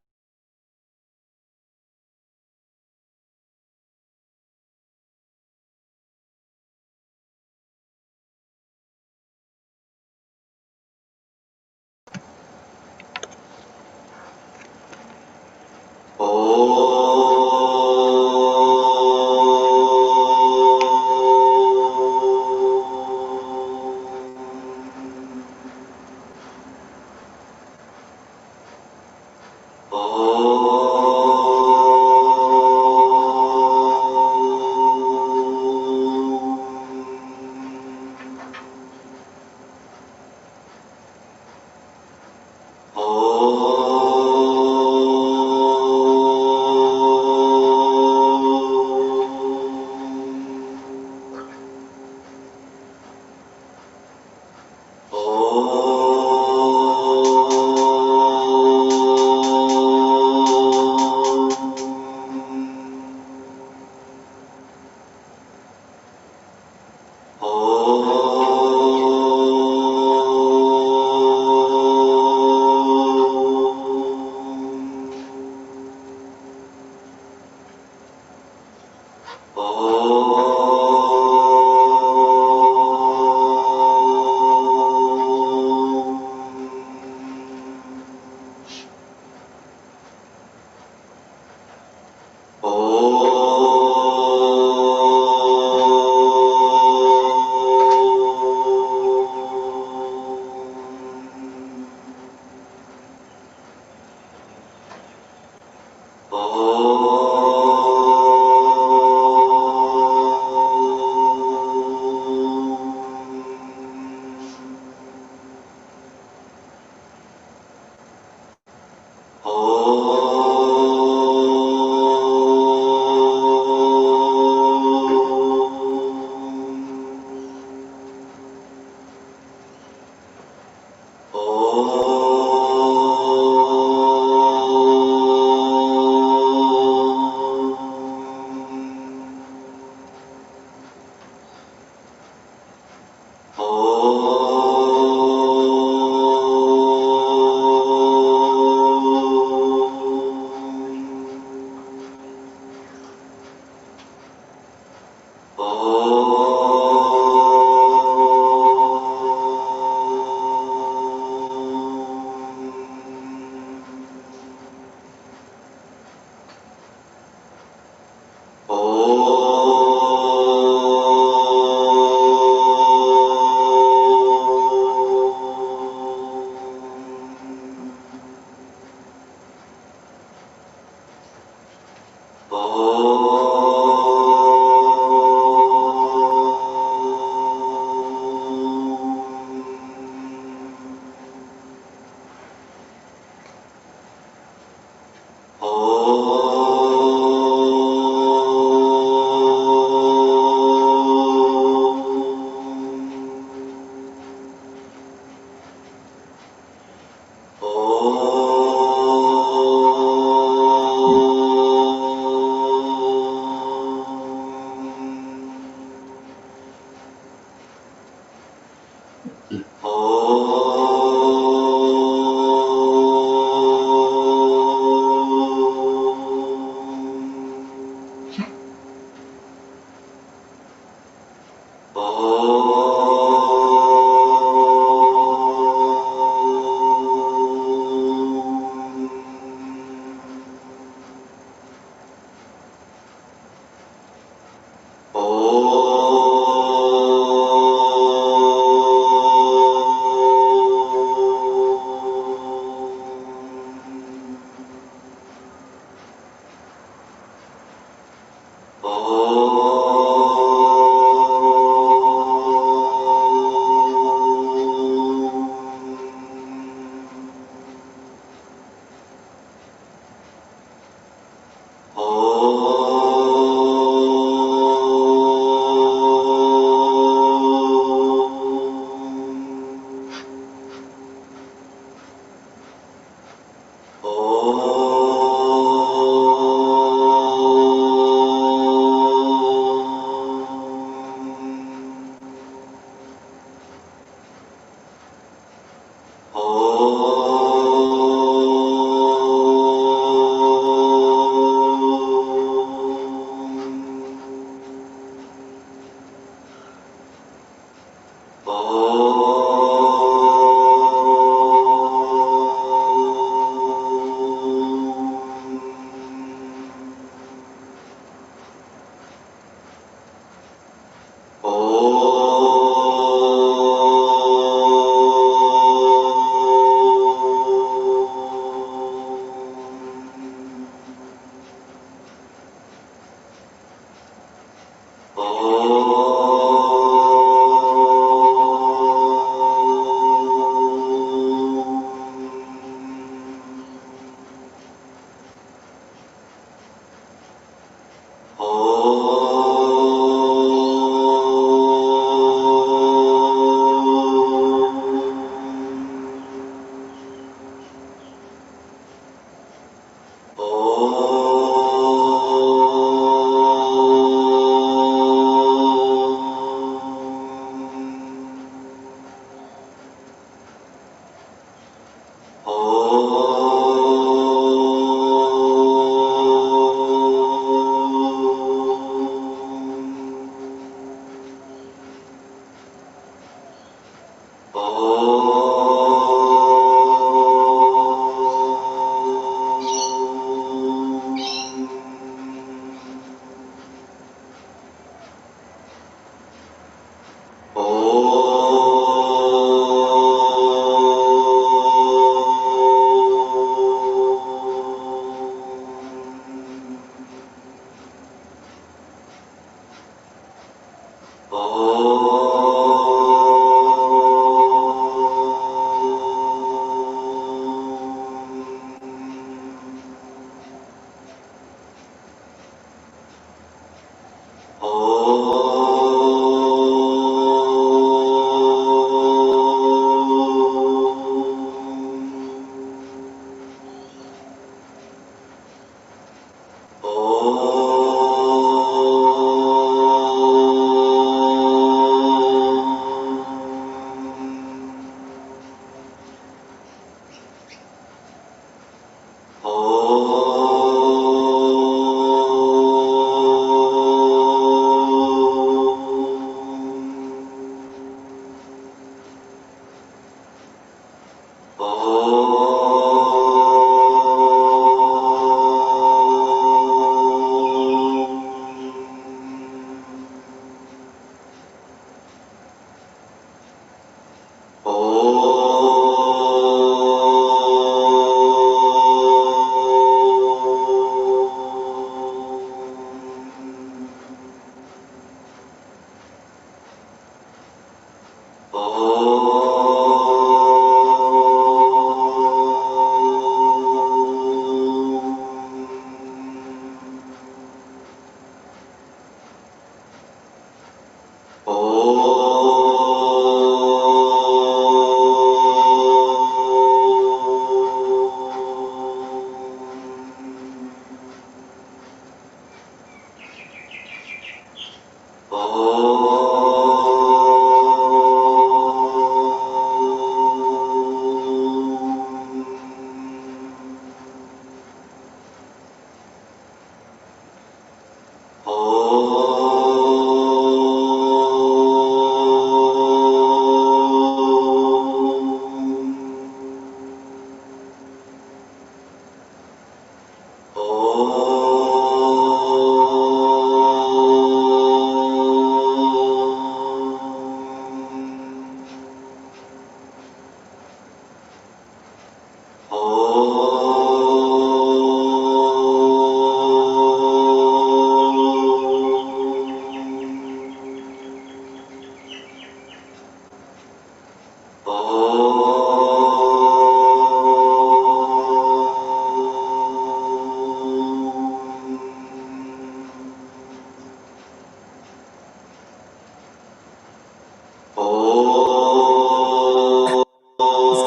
इसके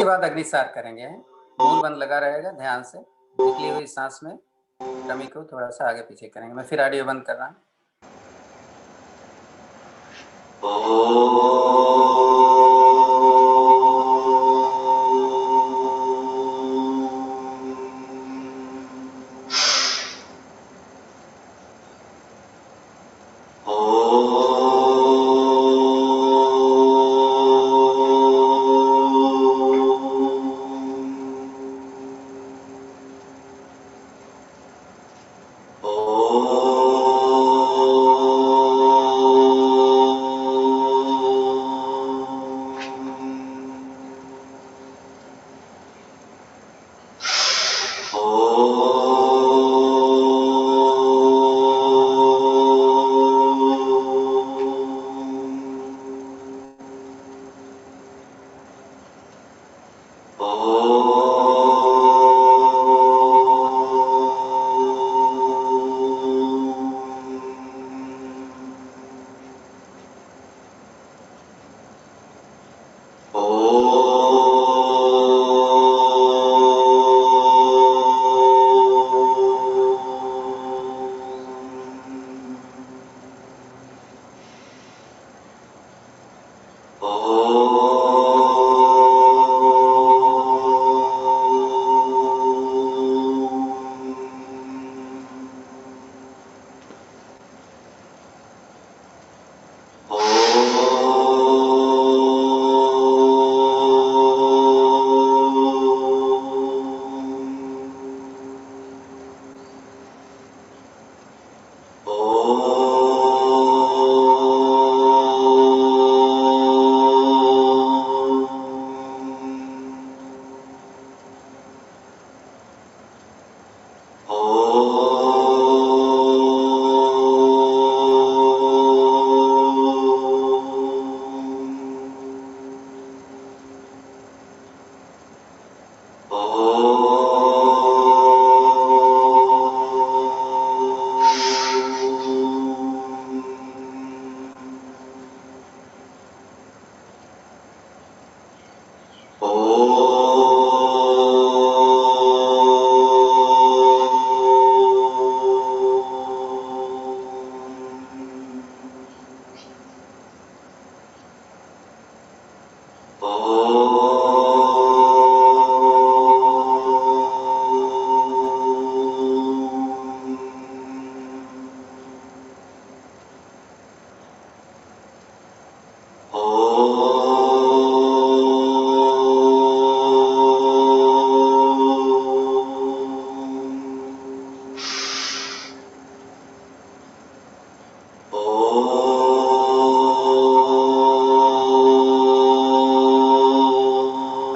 बाद अग्निसार करेंगे। मुंह बंद लगा रहेगा, ध्यान से निकली हुई सांस में टमी को थोड़ा सा आगे पीछे करेंगे। मैं फिर ऑडियो बंद कर रहा हूँ।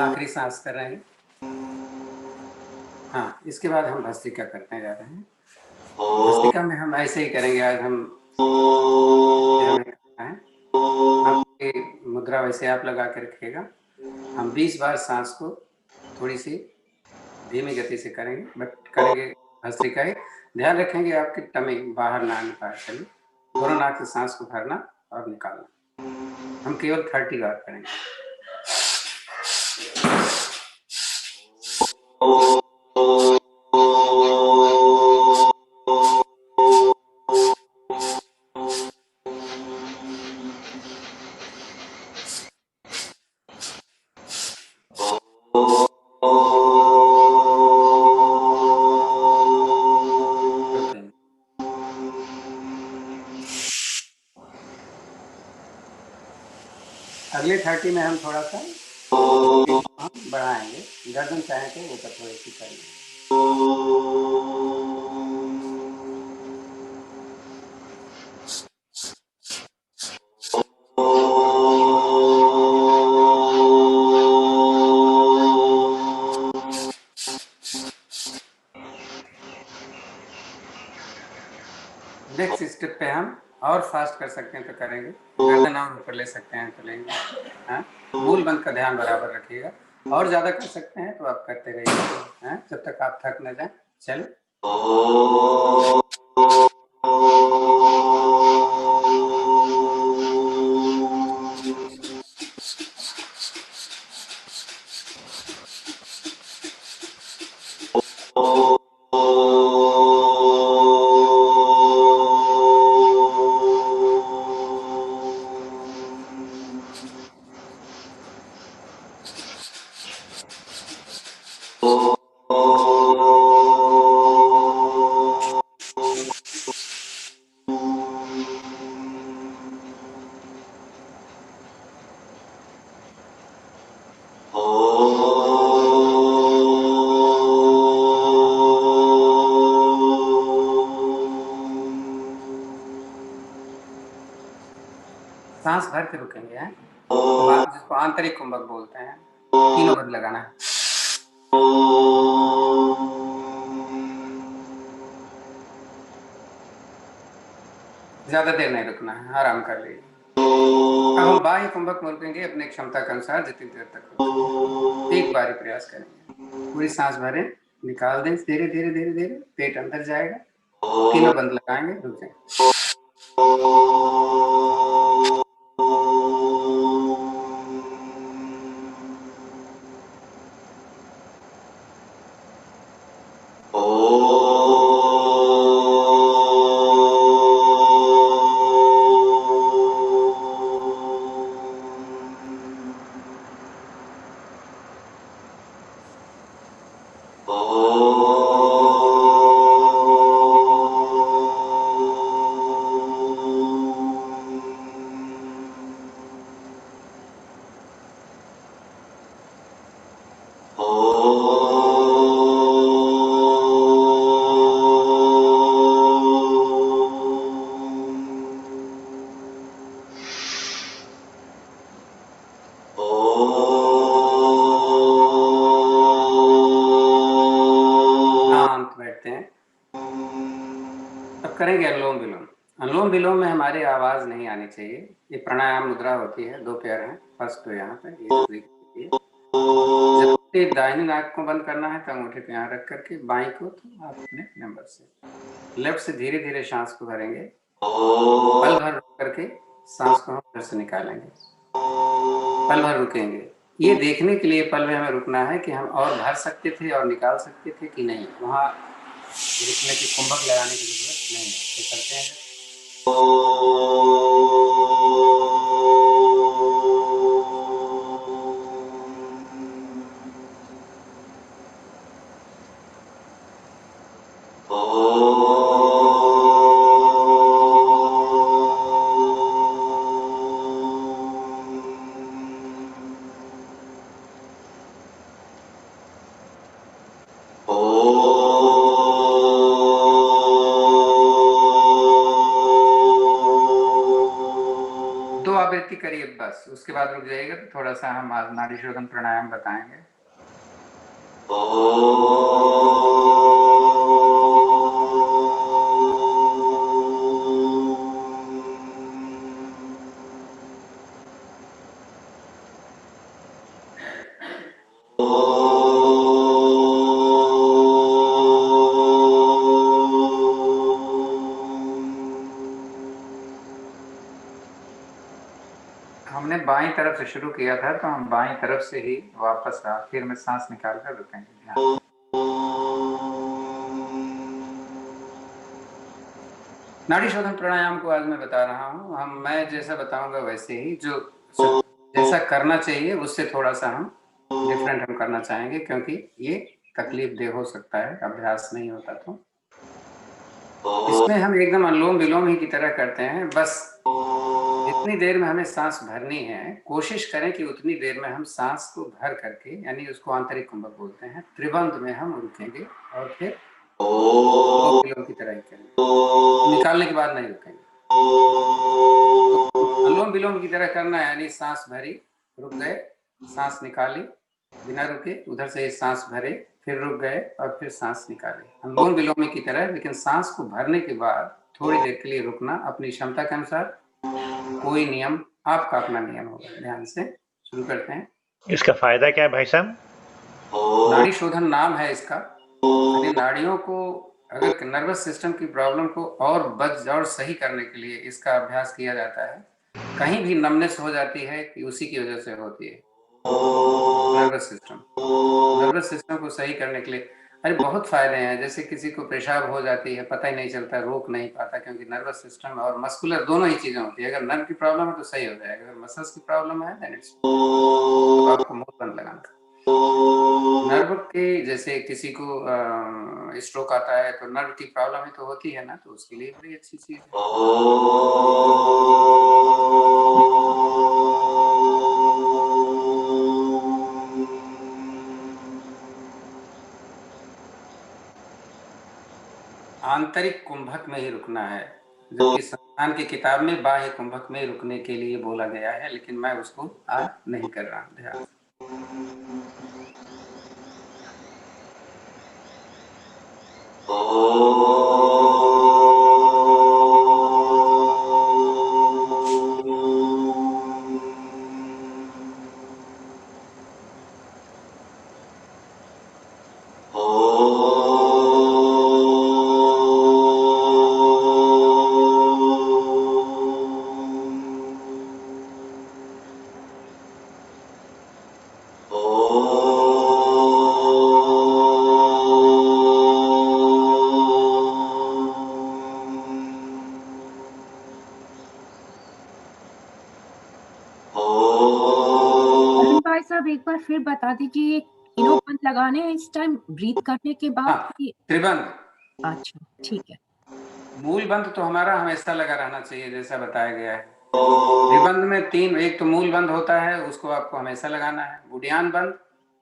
आखिरी सांस कर रहे हैं। हाँ, इसके बाद हम भस्त्रिका करने जा रहे हैं। भस्त्रिका में हम ऐसे ही करेंगे। आज हम आपकी मुद्रा वैसे आप लगा के रखिएगा। हम 20 बार सांस को थोड़ी सी धीमी गति से करेंगे, बट करेंगे भस्त्रिका ही। ध्यान रखेंगे आपकी टमी बाहर ना निकाल करें। दोनों नाक से सांस को भरना और निकालना। हम केवल 30 बार करेंगे। अगले 30 में हम थोड़ा सा बढ़ाएंगे। गर्दन चाहे तो ऊपर थोड़ी सी करेंगे। नेक्स्ट स्टेप पे हम और फास्ट कर सकते हैं तो करेंगे, गर्दन और ऊपर ले सकते हैं तो लेंगे। हैं। मूल मंत्र का ध्यान बराबर रखिएगा। और ज्यादा कर सकते हैं तो आप करते रहिए हैं, जब तक आप थक न जाए। चलो। सांस भर के रुकेंगे हैं, जिसको आंतरिक कुंभक बोलते हैं। तीनों बार लगाना है। ज्यादा देर नहीं रुकना है, आराम कर लीजिए। अब हम बाह्य कुंभक में रुकेंगे अपने क्षमता के अनुसार, जितनी देर तक रुकेंगे। एक बार ही प्रयास करेंगे। पूरी सांस भरें, निकाल दें धीरे धीरे धीरे धीरे, पेट अंदर जाएगा। तीनों बंद लगाएंगे, रुक जाएंगे। करेंगे अनुलोम विलोम। अनुलोम विलोम में हमारी आवाज नहीं आनी चाहिए। ये प्राणायाम मुद्रा होती है, दो पैर हैं, फर्स्ट तो यहाँ पे, ये जब दाहिनी नाक को बंद करना है तो अंगूठे पे यहाँ रख करके, बाईं को तो आप अपने नंबर से, लेफ्ट से धीरे धीरे सांस को भरेंगे, पल भर रुक करके सांस को हम घर से निकालेंगे, पल भर रुकेंगे। ये देखने के लिए पल में हमें रुकना है कि हम और भर सकते थे और निकाल सकते थे कि नहीं। वहाँ रुकने की कुंभक लगाने की जरूरत नहीं है। तो करते हैं। आवृत्ति करिए बस, उसके बाद रुक जाइएगा। तो थोड़ा सा हम आज नाड़ी शोधन प्राणायाम बताएंगे। हमने बाईं तरफ से शुरू किया था, तो हम बाईं तरफ से ही वापस आखिर में सांस निकाल कर रुकेंगे। नाड़ी शोधन प्राणायाम को आज मैं बता रहा हूँ। मैं जैसा बताऊंगा वैसे ही, जो जैसा करना चाहिए उससे थोड़ा सा हम डिफरेंट हम करना चाहेंगे, क्योंकि ये तकलीफ देह हो सकता है, अभ्यास नहीं होता। तो इसमें हम एकदम अनुलोम विलोम ही की तरह करते हैं। बस जितनी देर में हमें सांस भरनी है, कोशिश करें कि उतनी देर में हम सांस को भर करके, यानी उसको आंतरिक कुंभक बोलते हैं, त्रिबंध में हम रुकेंगे और फिर विलोम की तरह ही करेंगे। निकालने के बाद नहीं रुकेंगे। अनुलोम विलोम की तरह करना है, यानी सांस भरी, रुक गए, सांस निकाली, बिना रुके उधर से सांस भरे, फिर रुक गए और फिर सांस निकाले। अनुलोम विलोम की तरह, लेकिन सांस को भरने के बाद थोड़ी देर के लिए रुकना, अपनी क्षमता के अनुसार। कोई नियम, आपका अपना नियम होगा, ध्यान से शुरू करते हैं। इसका फायदा क्या है भाई साहब? नाड़ी शोधन नाम है इसका। यानी नाड़ियों को, अगर नर्वस सिस्टम की प्रॉब्लम को और सही करने के लिए इसका अभ्यास किया जाता है। कहीं भी नमनेस हो जाती है कि उसी की वजह से होती है। नर्वस सिस्टम को सही करने के लिए अरे बहुत फायदे हैं। जैसे किसी को पेशाब हो जाती है, पता ही नहीं चलता, रोक नहीं पाता, क्योंकि नर्वस सिस्टम और मस्कुलर दोनों ही चीजें होती है। अगर नर्व की प्रॉब्लम है तो सही हो जाएगा, अगर मसल्स की प्रॉब्लम है देन इट्स तो आपको मूल बंद लगाना। नर्व के जैसे किसी को स्ट्रोक आता है तो नर्व की प्रॉब्लम ही तो होती है ना, तो उसके लिए बड़ी अच्छी चीज है। आंतरिक कुंभक में ही रुकना है, जबकि संस्थान की किताब में बाह्य कुंभक में रुकने के लिए बोला गया है, लेकिन मैं उसको आज नहीं कर रहा हूं। ध्यान। भाई साहब एक बार फिर बता दीजिए, तीनों बंद लगाने हैं इस टाइम ब्रीथ करने के बाद? हाँ, त्रिबंध। अच्छा ठीक है। मूल बंद तो हमारा हमेशा लगा रहना चाहिए जैसा बताया गया है। त्रिबंध में तीन, एक तो मूल बंद होता है, उसको आपको हमेशा लगाना है। उद्यान बंद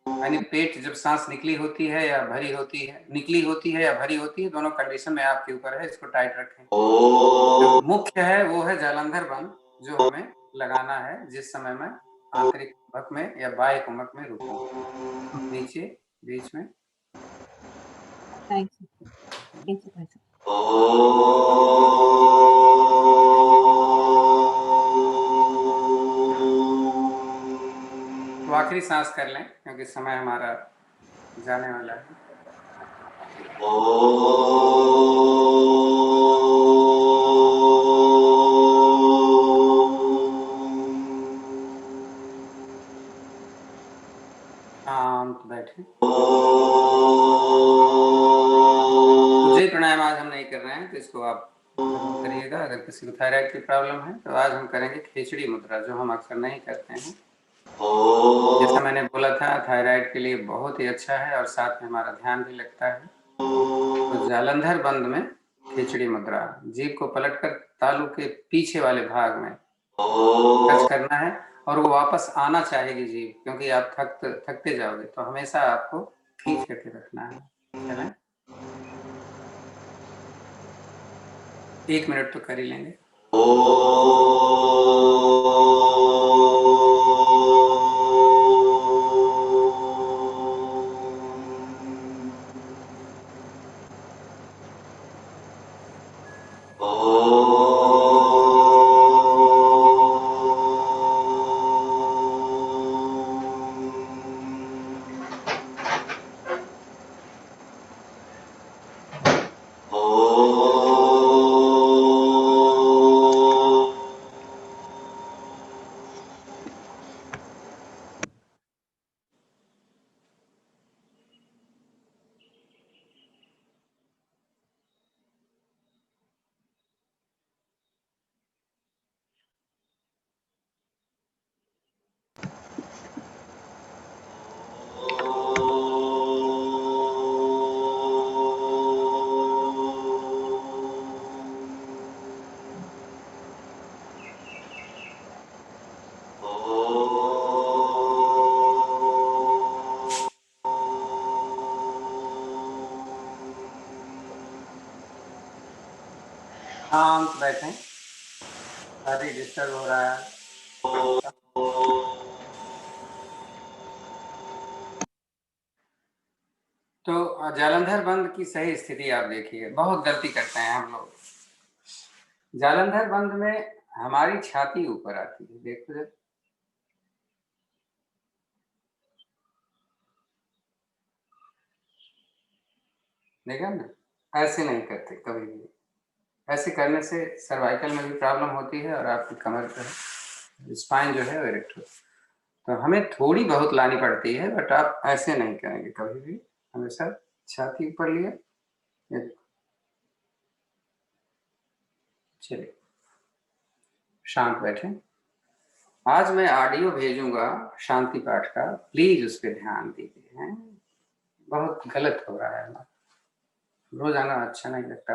यानी पेट जब सांस निकली होती है या भरी होती है, निकली होती है या भरी होती है, दोनों कंडीशन में आपके ऊपर है, इसको टाइट रखें। जो मुख्य है वो है जालंधर बंद, जो हमें लगाना है जिस समय में आंतरिक कुंभक में या बाह्य कुंभक में रुको, नीचे बीच में। थैंक्स भाई साहब। तो आखिरी सांस कर लें क्योंकि समय हमारा जाने वाला है। शांत बैठे। उज्जयी प्राणायाम आज हम नहीं कर रहे हैं, तो इसको आप जरूर करिएगा। अगर किसी को थायराइड की प्रॉब्लम है तो आज हम करेंगे खिचड़ी मुद्रा, जो हम अक्सर नहीं करते हैं। जैसा मैंने बोला था, थायराइड के लिए बहुत ही अच्छा है और साथ में हमारा ध्यान भी लगता है। तो जालंधर बंद में खिचड़ी मुद्रा, जीभ को पलटकर तालू के पीछे वाले भाग में टच करना है और वो वापस आना चाहेगी जीभ, क्योंकि आप थकते जाओगे, तो हमेशा आपको खींच करके रखना है। चलें, 1 मिनट तो कर ही लेंगे। शांत बैठें, शारीर डिस्टर्ब हो रहा है। तो जालंधर बंद की सही स्थिति आप देखिए। बहुत गलती करते हैं हम लोग। जालंधर बंद में हमारी छाती ऊपर आती है, देखो जरा। देखा ना, ऐसे नहीं करते कभी भी। ऐसे करने से सर्वाइकल में भी प्रॉब्लम होती है और आपकी कमर का स्पाइन जो है वो इरेक्ट होता है। तो हमें थोड़ी बहुत लानी पड़ती है, बट आप ऐसे नहीं करेंगे कभी भी। हमेशा छाती ऊपर लिए। चलिए शांत बैठे। आज मैं ऑडियो भेजूंगा शांति पाठ का, प्लीज उस पर ध्यान दीजिए। हैं, बहुत गलत हो रहा है हमारा, रोजाना अच्छा नहीं लगता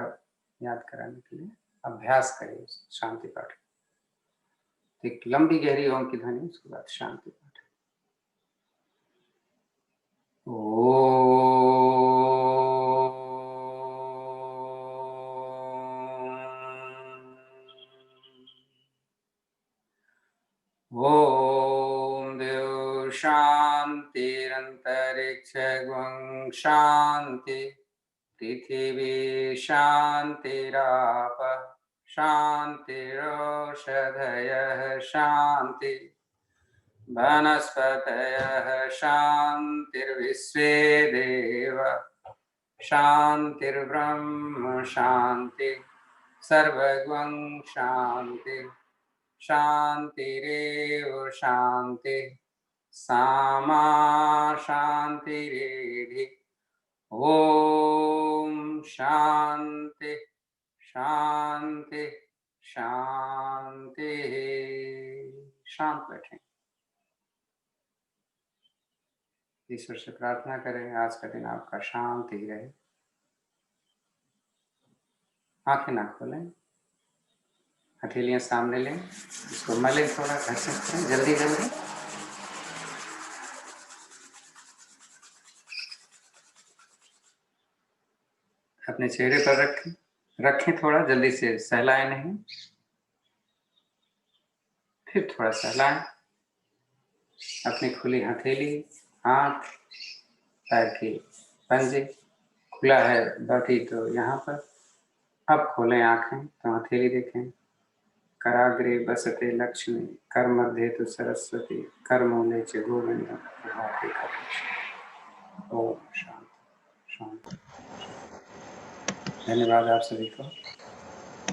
याद कराने के लिए। अभ्यास करिए शांति पाठ। एक लंबी गहरी ओम की ध्वनि, उसके बाद शांति पाठ। ओम देव शांतिरंतरिक्ष शांति, पृथिवी शांतिराप शांतिरोषधयः शांति, वनस्पतयः शांतिर्विश्वे देव शांतिर्ब्रह्म शांति, सर्वगं शांति शांतिरेव शांति, सामा शांतिरेधि। ओम शांति शांति शांति। शांत बैठें, ईश्वर से प्रार्थना करें आज का दिन आपका शांत ही रहे। आंखें ना खोलें, हथेलियां सामने लें, इसको मलें थोड़ा, घसें जल्दी जल्दी। अपने चेहरे पर रखें थोड़ा, जल्दी से सहलाएं नहीं, फिर थोड़ा सहलाएं। अपनी खुली हथेली, हाथ, पैर की पंजे, खुला है बाटी तो यहाँ पर। अब खोलें आंखें तो हथेली देखें। कराग्रे बसते लक्ष्मी, कर मध्ये तो सरस्वती, कर मूले च गोविंद। ओम शांति शांति। धन्यवाद आप सभी को।